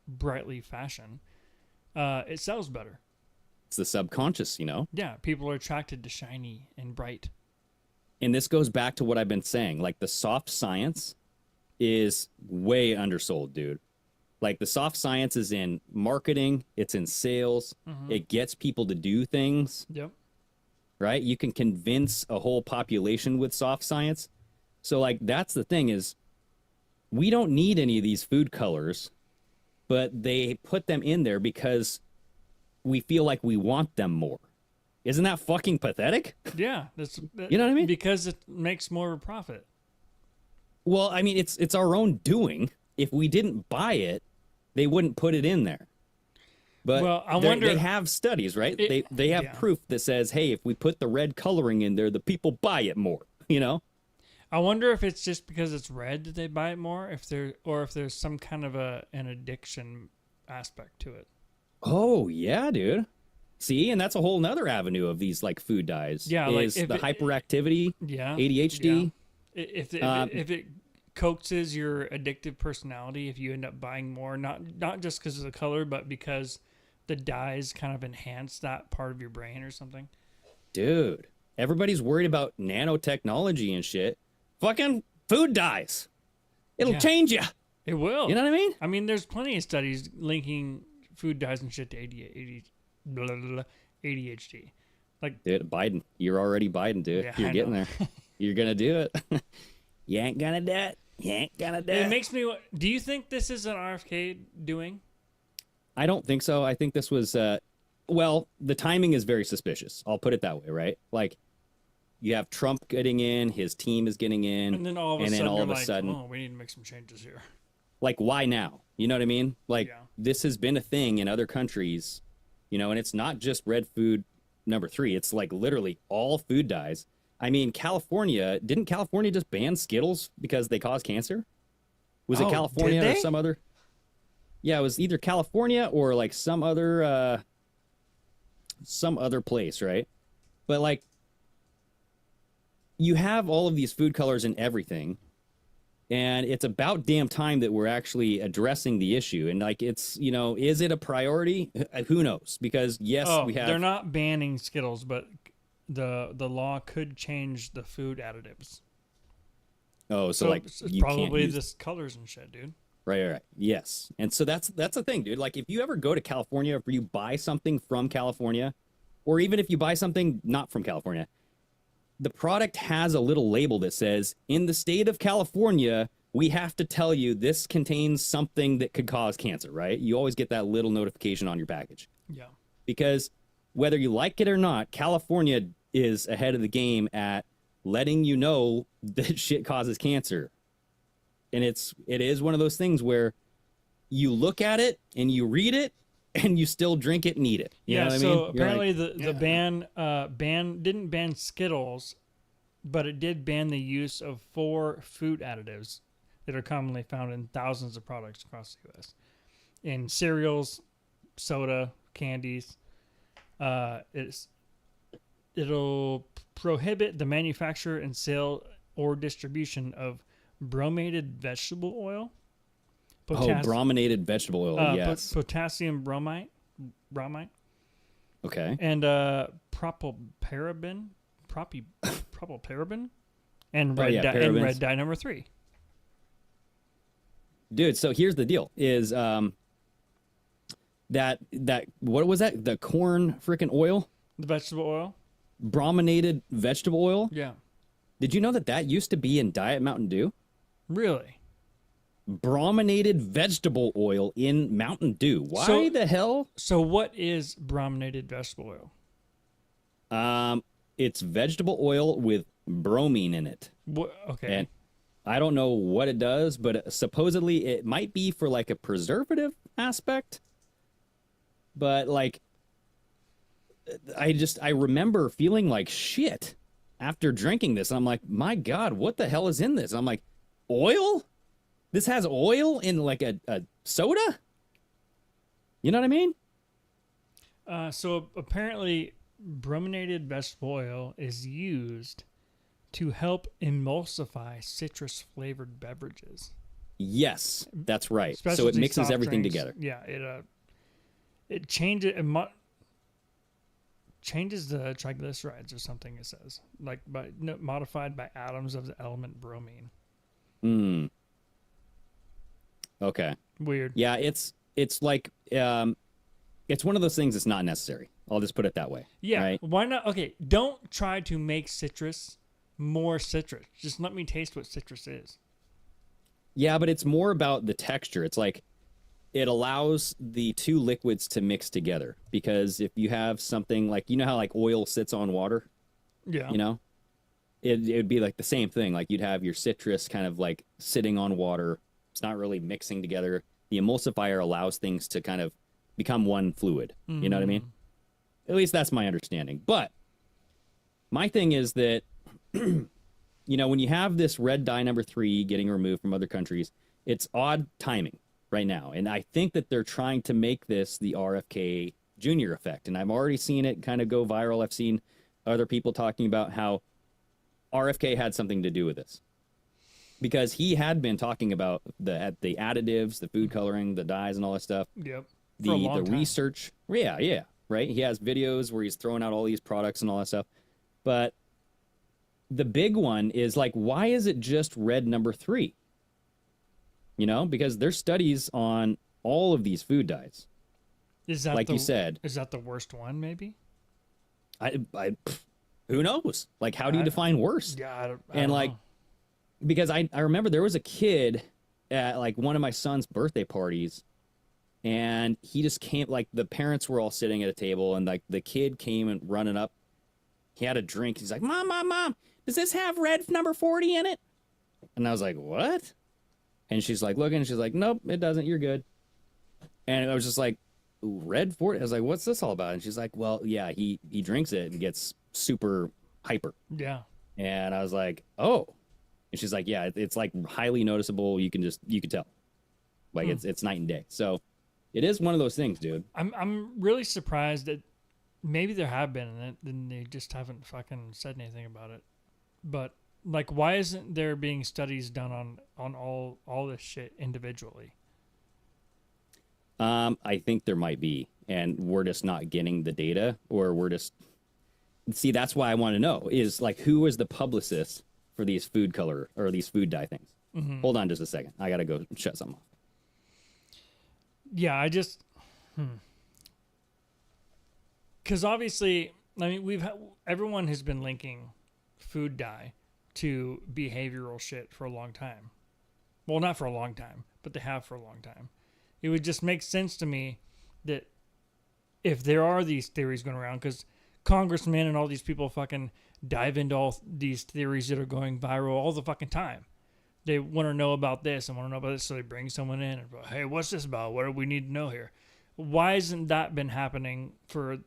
brightly fashion, it sells better. It's the subconscious, you know? Yeah, people are attracted to shiny and bright. And this goes back to what I've been saying. Like, the soft science is way undersold, dude. Like, the soft science is in marketing, it's in sales, it gets people to do things. Yep. Right? You can convince a whole population with soft science. So, like, that's the thing is, we don't need any of these food colors, but they put them in there because we feel like we want them more. Isn't that fucking pathetic? Yeah, you know what I mean? Because it makes more of a profit. Well, I mean, it's our own doing. If we didn't buy it, they wouldn't put it in there. But Well, I wonder- they have studies, right? They have proof that says, hey, if we put the red coloring in there, the people buy it more. You know? I wonder if it's just because it's red that they buy it more, if there's some kind of an addiction aspect to it. Oh yeah, dude. See, and that's a whole nother avenue of these like food dyes. Yeah, is like the hyperactivity, ADHD. Yeah. If it coaxes your addictive personality, if you end up buying more, not just because of the color, but because the dyes kind of enhance that part of your brain or something. Dude, everybody's worried about nanotechnology and shit. Fucking food dyes. It'll change you. It will. You know what I mean? I mean, there's plenty of studies linking food dyes and shit to ADHD. Like, dude, Biden, you're already Biden, dude. Yeah, You're I getting know. there. You're gonna do it. You ain't gonna do it. You ain't gonna do it. It makes me. Do you think this is an RFK doing? I don't think so. I think this was, well, the timing is very suspicious. I'll put it that way, right? Like, you have Trump getting in, his team is getting in, And then all of a sudden, oh, we need to make some changes here. like, why now? You know what I mean? Like, this has been a thing in other countries, you know, and it's not just red food number 3. It's like literally all food dyes. I mean, didn't California just ban Skittles because they cause cancer? Was it California or some other? Yeah, it was either California or like some other place, right? But like, you have all of these food colors and everything, and it's about damn time that we're actually addressing the issue. And like, it's, you know, is it a priority? Who knows? Because yes, we have. They're not banning Skittles, but the law could change the food additives. Oh, so like it's you probably can't use... this colors and shit, dude. Right. Yes. And so that's the thing, dude. Like, if you ever go to California, if you buy something from California, or even if you buy something not from California, the product has a little label that says, in the state of California, we have to tell you this contains something that could cause cancer, right? You always get that little notification on your package. Yeah. Because whether you like it or not, California is ahead of the game at letting you know that shit causes cancer. And it is one of those things where you look at it and you read it and you still drink it and eat it. You know what I mean? Apparently the ban didn't ban Skittles, but it did ban the use of 4 food additives that are commonly found in thousands of products across the U.S. in cereals, soda, candies. It'll prohibit the manufacture and sale or distribution of brominated vegetable oil. Brominated vegetable oil, yes. Potassium bromide. Okay. And propylparaben. And red dye number 3. Dude, so here's the deal: is that what was that? The corn freaking oil? The vegetable oil. Brominated vegetable oil. Yeah. Did you know that used to be in Diet Mountain Dew? Really? Brominated vegetable oil in Mountain Dew. Why the hell? So what is brominated vegetable oil? It's vegetable oil with bromine in it. Okay. And I don't know what it does, but supposedly it might be for like a preservative aspect. But like, I remember feeling like shit after drinking this. And I'm like, my God, what the hell is in this? I'm like, oil? This has oil in like a soda? You know what I mean? So apparently brominated vegetable oil is used to help emulsify citrus flavored beverages. Yes, that's right. Specialty so it mixes soft everything drinks. together. Yeah, it changes the triglycerides or something. It says modified by atoms of the element bromine. Okay. Weird. Yeah, it's like it's one of those things that's not necessary. I'll just put it that way. Yeah. Right? Why not? Okay. Don't try to make citrus more citrus. Just let me taste what citrus is. Yeah, but it's more about the texture. It's like it allows the two liquids to mix together, because if you have something like, you know how like oil sits on water? Yeah. You know? It would be like the same thing. Like you'd have your citrus kind of like sitting on water. It's not really mixing together. The emulsifier allows things to kind of become one fluid. You know what I mean? At least that's my understanding. But my thing is that, you know, when you have this red dye number 3 getting removed from other countries, it's odd timing right now. And I think that they're trying to make this the RFK Jr. effect. And I've already seen it kind of go viral. I've seen other people talking about how RFK had something to do with this. Because he had been talking about the additives, the food coloring, the dyes, and all that stuff. Yep. The research. Yeah, right? He has videos where he's throwing out all these products and all that stuff. But the big one is, like, why is it just red number 3? You know, because there's studies on all of these food dyes. Is that like you said? Is that the worst one? Maybe. Who knows? Like, how do you define worst? Yeah, I don't know. Because I remember there was a kid at, like, one of my son's birthday parties, and he just came, like, the parents were all sitting at a table, and, like, the kid came and running up. He had a drink. He's like, Mom, does this have red number 40 in it? And I was like, what? And she's like, looking, and she's like, nope, it doesn't. You're good. And I was just like, red 40? I was like, what's this all about? And she's like, well, yeah, he drinks it and gets super hyper. Yeah. And I was like, oh. And she's like, yeah, it's like highly noticeable. You can tell. Like, it's night and day. So it is one of those things, dude. I'm really surprised that maybe there have been, and they just haven't fucking said anything about it. But, like, why isn't there being studies done on all this shit individually? I think there might be, and we're just not getting the data, or we're just... See, that's why I want to know, is, like, who is the publicist for these food color or these food dye things? Hold on just a second. I got to go shut something off. Yeah, I just... Because obviously, I mean, everyone has been linking food dye to behavioral shit for a long time. Well, not for a long time, but they have for a long time. It would just make sense to me that if there are these theories going around, because congressmen and all these people fucking dive into all these theories that are going viral all the fucking time. They want to know about this and want to know about this, so they bring someone in and go, hey, what's this about? What do we need to know here? Why hasn't that been happening for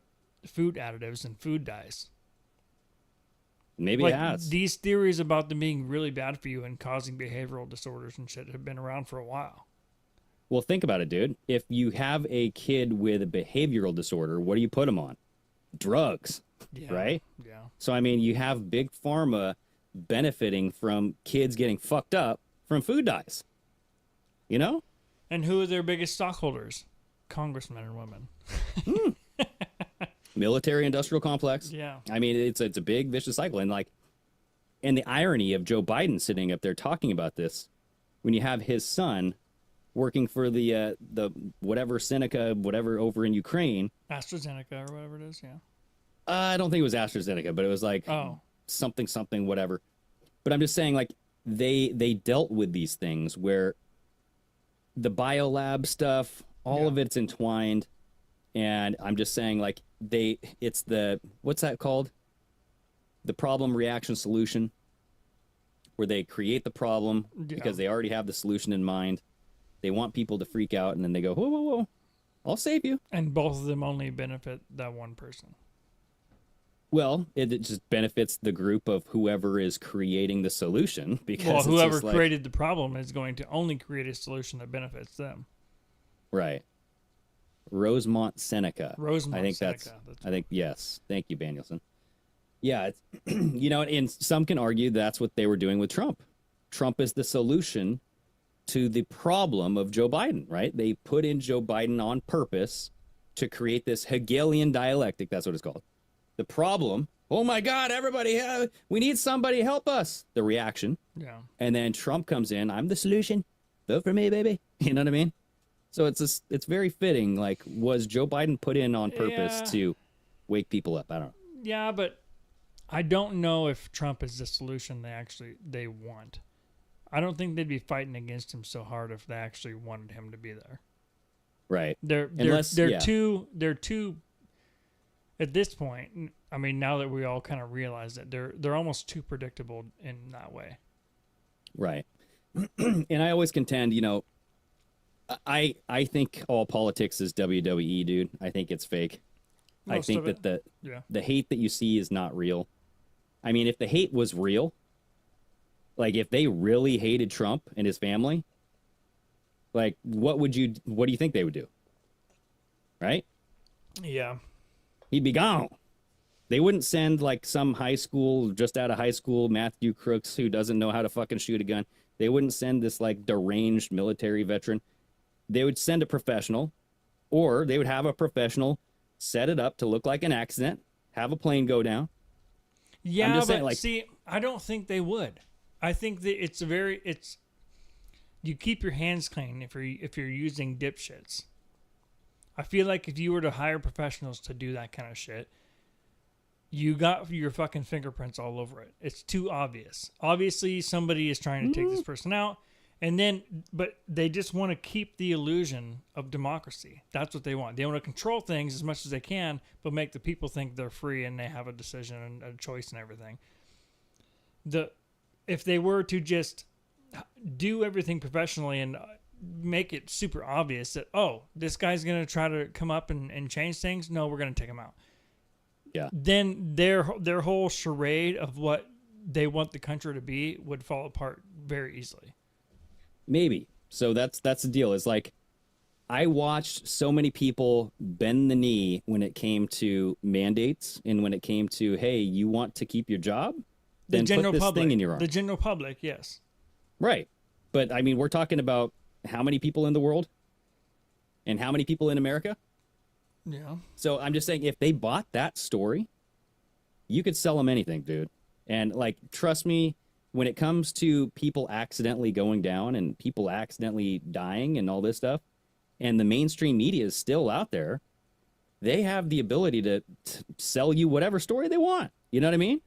food additives and food dyes? Maybe it has. These theories about them being really bad for you and causing behavioral disorders and shit have been around for a while. Well, think about it, dude. If you have a kid with a behavioral disorder, what do you put them on? Drugs, right? Yeah. So, I mean, you have big pharma benefiting from kids getting fucked up from food dyes. You know? And who are their biggest stockholders? Congressmen and women. Military industrial complex. Yeah. I mean, it's a big vicious cycle. And, like, and the irony of Joe Biden sitting up there talking about this, when you have his son working for the whatever Seneca, whatever over in Ukraine. AstraZeneca or whatever it is, yeah. I don't think it was AstraZeneca, but it was like something, whatever. But I'm just saying, like, they dealt with these things where the biolab stuff, all of it's entwined. And I'm just saying, like, it's what's that called? The problem, reaction, solution, where they create the problem because they already have the solution in mind. They want people to freak out, and then they go, whoa, whoa, whoa, I'll save you. And both of them only benefit that one person. Well, it just benefits the group of whoever is creating the solution. Because whoever created the problem is going to only create a solution that benefits them. Right. Rosemont Seneca. Seneca. I think, yes. Thank you, Danielson. Yeah, it's, you know, and some can argue that's what they were doing with Trump. Trump is the solution to the problem of Joe Biden, right? They put in Joe Biden on purpose to create this Hegelian dialectic. That's what it's called. The problem, oh my God, everybody, we need somebody, help us. The reaction. Yeah. And then Trump comes in, I'm the solution. Vote for me, baby. You know what I mean? So it's very fitting. Like, was Joe Biden put in on purpose to wake people up? I don't know. Yeah, but I don't know if Trump is the solution they want. I don't think they'd be fighting against him so hard if they actually wanted him to be there. Right. They're too at this point. I mean, now that we all kind of realize that they're almost too predictable in that way. Right. And I always contend, you know, I think all politics is WWE, dude. I think it's fake. I Most think of that it. the hate that you see is not real. I mean, if the hate was real, like if they really hated Trump and his family, like what do you think they would do? Right? Yeah. He'd be gone. They wouldn't send like some high school, just out of high school, Matthew Crooks who doesn't know how to fucking shoot a gun. They wouldn't send this like deranged military veteran. They would send a professional, or they would have a professional set it up to look like an accident, have a plane go down. Yeah, I'm just but saying, like, see, I don't think they would. I think that it's you keep your hands clean if you're using dipshits. I feel like if you were to hire professionals to do that kind of shit, you got your fucking fingerprints all over it. It's too obvious. Obviously, somebody is trying to take this person out, but they just want to keep the illusion of democracy. That's what they want. They want to control things as much as they can, but make the people think they're free and they have a decision and a choice and everything. If they were to just do everything professionally and make it super obvious that, oh, this guy's going to try to come up and change things, no, we're going to take him out. Yeah. Then their whole charade of what they want the country to be would fall apart very easily. Maybe. So that's the deal. Is like, I watched so many people bend the knee when it came to mandates and when it came to, hey, you want to keep your job? Then put this thing in your arm. The general public, yes. Right. But I mean, we're talking about how many people in the world and how many people in America? Yeah. So I'm just saying, if they bought that story, you could sell them anything, dude. And like, trust me, when it comes to people accidentally going down and people accidentally dying and all this stuff, and the mainstream media is still out there, they have the ability to sell you whatever story they want. You know what I mean?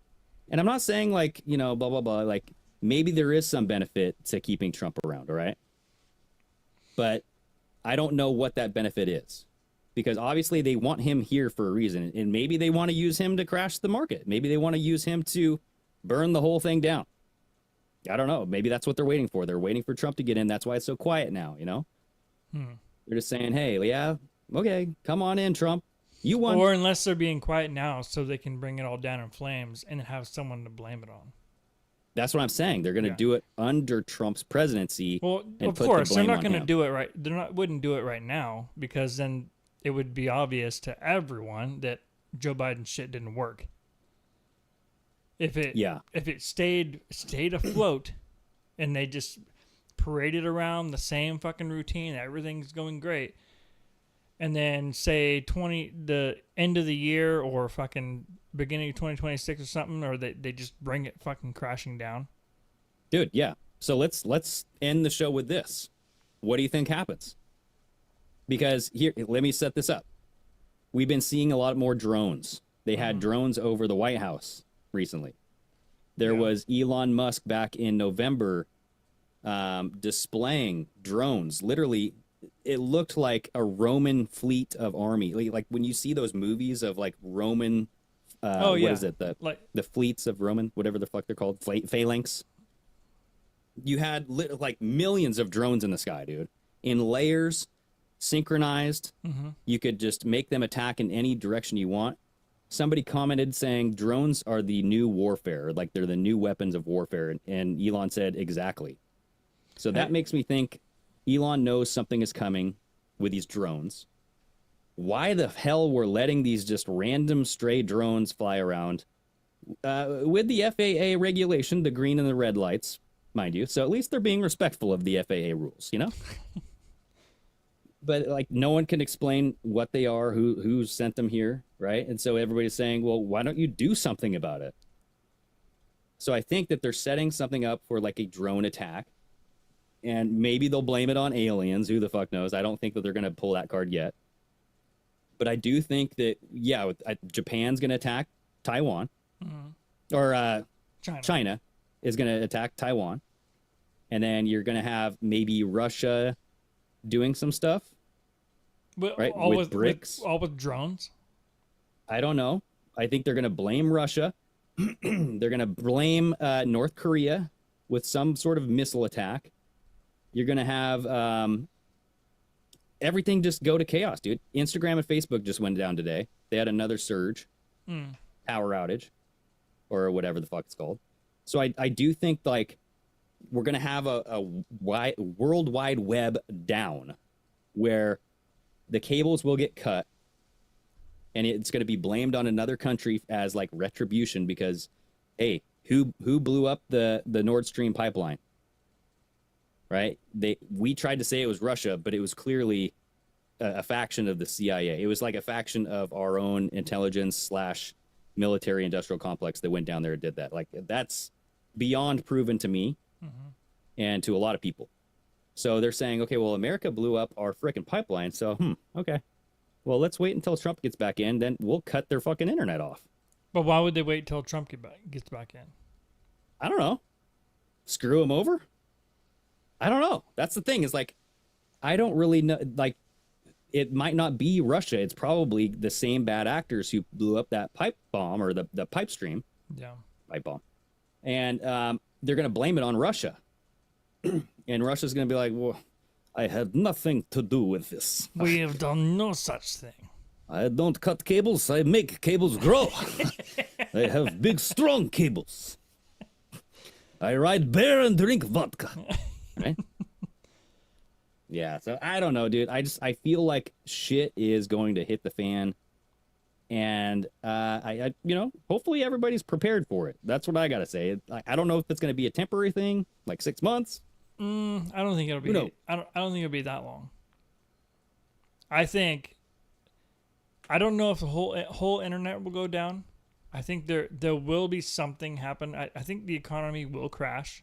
And I'm not saying like, you know, blah, blah, blah. Like, maybe there is some benefit to keeping Trump around, all right? But I don't know what that benefit is. Because obviously they want him here for a reason. And maybe they want to use him to crash the market. Maybe they want to use him to burn the whole thing down. I don't know. Maybe that's what they're waiting for. They're waiting for Trump to get in. That's why it's so quiet now, you know? They're just saying, hey, yeah, okay, come on in, Trump. You won. Or unless they're being quiet now so they can bring it all down in flames and have someone to blame it on. That's what I'm saying. They're going to do it under Trump's presidency. Well, and of put course, the they're blame not on going to him. do it right. Wouldn't do it right now because then it would be obvious to everyone that Joe Biden's shit didn't work. If it stayed afloat and they just paraded around the same fucking routine, everything's going great, and then say the end of the year or fucking beginning of 2026 or something, or they just bring it fucking crashing down. Dude, yeah. So let's end the show with this. What do you think happens? Because here, let me set this up. We've been seeing a lot more drones. They had drones over the White House recently. There was Elon Musk back in November displaying drones. Literally, it looked like a Roman fleet of army. Like when you see those movies of like Roman, what is it? The fleets of Roman, whatever the fuck they're called, phalanx. You had like millions of drones in the sky, dude, in layers, synchronized. You could just make them attack in any direction you want. Somebody commented saying drones are the new warfare, like they're the new weapons of warfare. And Elon said exactly. So that makes me think Elon knows something is coming with these drones. Why the hell we're letting these just random stray drones fly around with the FAA regulation, the green and the red lights, mind you. So at least they're being respectful of the FAA rules, you know? But like no one can explain what they are, who sent them here, right? And so everybody's saying, well, why don't you do something about it? So I think that they're setting something up for like a drone attack. And maybe they'll blame it on aliens. Who the fuck knows? I don't think that they're going to pull that card yet. But I do think that, yeah, Japan's going to attack Taiwan. Or China is going to attack Taiwan. And then you're going to have maybe Russia doing some stuff. But right? All with BRICS. all with drones? I don't know. I think they're going to blame Russia. They're going to blame North Korea with some sort of missile attack. You're going to have everything just go to chaos, dude. Instagram and Facebook just went down today. They had another surge, power outage, or whatever the fuck it's called. So I do think like we're gonna have a world wide web down, where the cables will get cut, and it's gonna be blamed on another country as like retribution because, hey, who blew up the Nord Stream pipeline? Right? We tried to say it was Russia, but it was clearly a faction of the CIA. It was like a faction of our own intelligence / military industrial complex that went down there and did that. Like that's beyond proven to me and to a lot of people. So they're saying, okay, well, America blew up our frickin' pipeline. So, okay. Well, let's wait until Trump gets back in. Then we'll cut their fucking internet off. But why would they wait till Trump gets back in? I don't know. Screw him over? I don't know. That's the thing is like, I don't really know. Like, it might not be Russia. It's probably the same bad actors who blew up that pipe bomb or the pipe stream. Yeah. Pipe bomb. And they're going to blame it on Russia. And Russia's going to be like, well, I had nothing to do with this. We have done no such thing. I don't cut cables. I make cables grow. I have big, strong cables. I ride bear and drink vodka. Right? Yeah, so I don't know, dude. I feel like shit is going to hit the fan, and I hopefully everybody's prepared for it. That's what I gotta say. I don't know if it's going to be a temporary thing, like 6 months. I don't think it'll be. I don't think it'll be that long. I don't know if the whole internet will go down. I think there will be something happen. I think the economy will crash.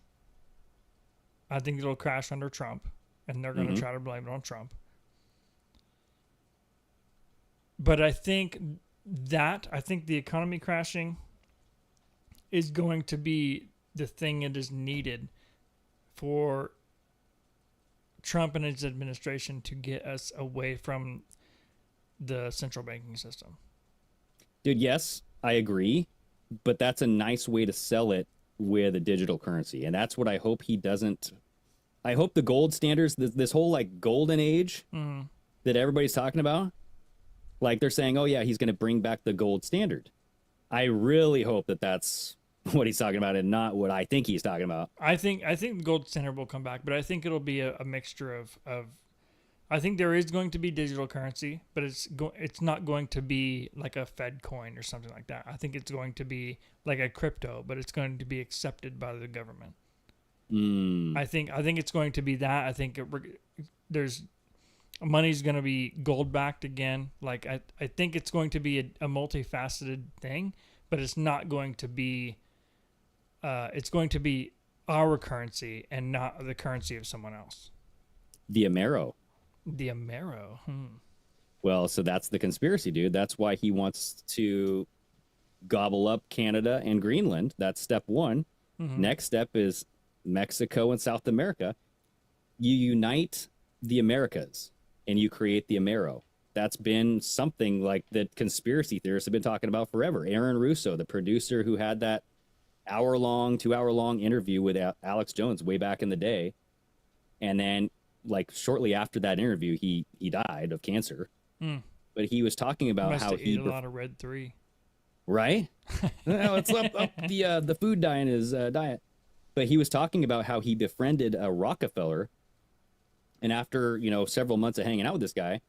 I think it'll crash under Trump, and they're going to try to blame it on Trump. But I think the economy crashing is going to be the thing that is needed for Trump and his administration to get us away from the central banking system. Dude, yes, I agree, but that's a nice way to sell it with a digital currency, and that's what I hope he doesn't. I hope the gold standards, this whole like golden age that everybody's talking about, like they're saying, oh yeah, he's going to bring back the gold standard. I really hope that that's what he's talking about and not what I think he's talking about. I think the gold standard will come back, but I think it'll be a mixture of I think there is going to be digital currency, but it's not going to be like a Fed coin or something like that. I think it's going to be like a crypto, but it's going to be accepted by the government. I think it's going to be that. I think there's money's going to be gold backed again. Like I think it's going to be a multifaceted thing, but it's not going to be. It's going to be our currency and not the currency of someone else. The Amero. The Amero. Well, so that's the conspiracy, dude. That's why he wants to gobble up Canada and Greenland. That's step one. Next step is Mexico and South America. You unite the Americas and you create the Amero. That's been something like that conspiracy theorists have been talking about forever. Aaron Russo, the producer who had that 2-hour-long interview with Alex Jones way back in the day. And then like shortly after that interview, he died of cancer. But he was talking about how he ate a lot of Red 3. Right? No, it's up the food dye in his diet. But he was talking about how he befriended a Rockefeller, and after several months of hanging out with this guy,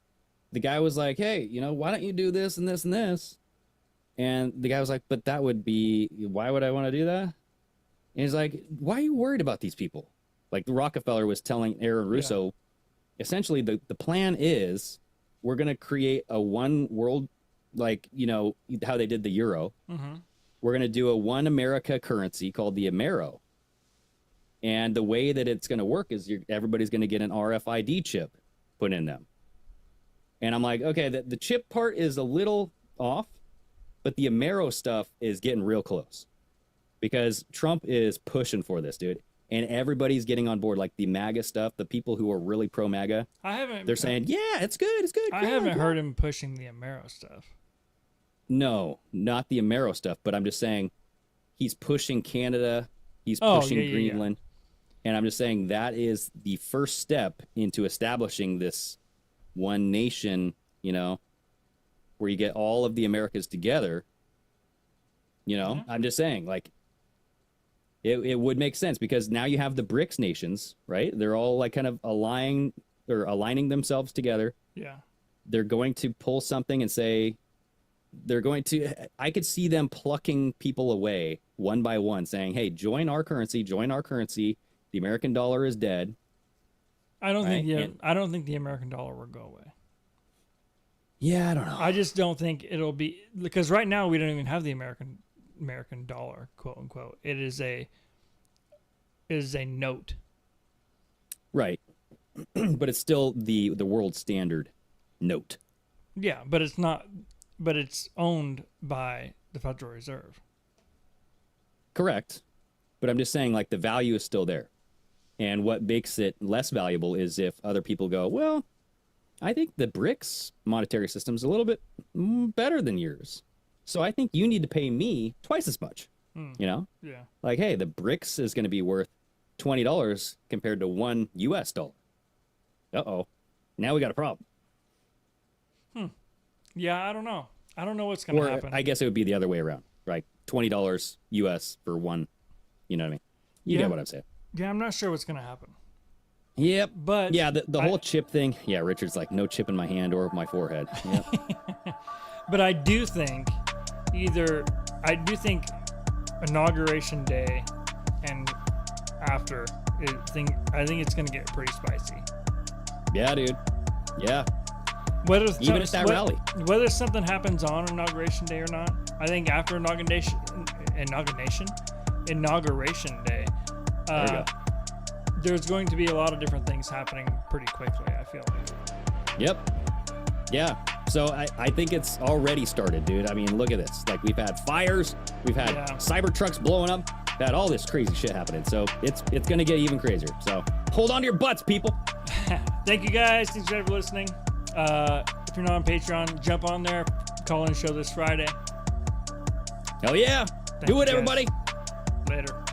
the guy was like, "Hey, why don't you do this and this and this?" And the guy was like, "But that would be why would I want to do that?" And he's like, "Why are you worried about these people?" Like the Rockefeller was telling Aaron Russo, essentially the plan is we're gonna create a one world, like how they did the euro. We're gonna do a one America currency called the Amero. And the way that it's going to work is everybody's going to get an RFID chip put in them. And I'm like, okay, the chip part is a little off, but the Amero stuff is getting real close. Because Trump is pushing for this, dude. And everybody's getting on board, like the MAGA stuff, the people who are really pro-MAGA. They're saying, yeah, it's good, it's good. I haven't heard him pushing the Amero stuff. No, not the Amero stuff, but I'm just saying he's pushing Canada, he's pushing Greenland. And I'm just saying that is the first step into establishing this one nation, you know, where you get all of the Americas together, you know, I'm just saying, like, it would make sense because now you have the BRICS nations, right? They're all like kind of aligning themselves together. Yeah. They're going to pull something and say, I could see them plucking people away one by one, saying, hey, join our currency. The American dollar is dead. I don't think the American dollar will go away. Yeah, I don't know. I just don't think it'll be, because right now we don't even have the American dollar, quote unquote. It is a note. Right. But it's still the world standard note. Yeah, but it's not, but it's owned by the Federal Reserve. Correct. But I'm just saying, like, the value is still there. And what makes it less valuable is if other people go, well, I think the BRICS monetary system is a little bit better than yours. So I think you need to pay me twice as much. You know? Yeah. Like, hey, the BRICS is going to be worth $20 compared to $1 US. Uh-oh. Now we got a problem. Yeah, I don't know. I don't know what's going to happen. I guess it would be the other way around, right? $20 US for one. You know what I mean? You get what I'm saying. Yeah, I'm not sure what's going to happen. Yep. But yeah, the whole chip thing. Yeah, Richard's like, no chip in my hand or my forehead. Yep. But I do think Inauguration Day and after, I think it's going to get pretty spicy. Yeah, dude. Yeah. Even at that rally. Whether something happens on Inauguration Day or not, I think after Inauguration Day, There you go. there's going to be a lot of different things happening pretty quickly, I feel like. Yep. Yeah. So I think it's already started, dude. I mean, look at this. Like, we've had fires, we've had cyber trucks blowing up, had all this crazy shit happening. So it's going to get even crazier. So hold on to your butts, people. Thank you guys. Thanks for listening. If you're not on Patreon, jump on there. Call in show this Friday. Hell yeah. Do it, everybody. Later.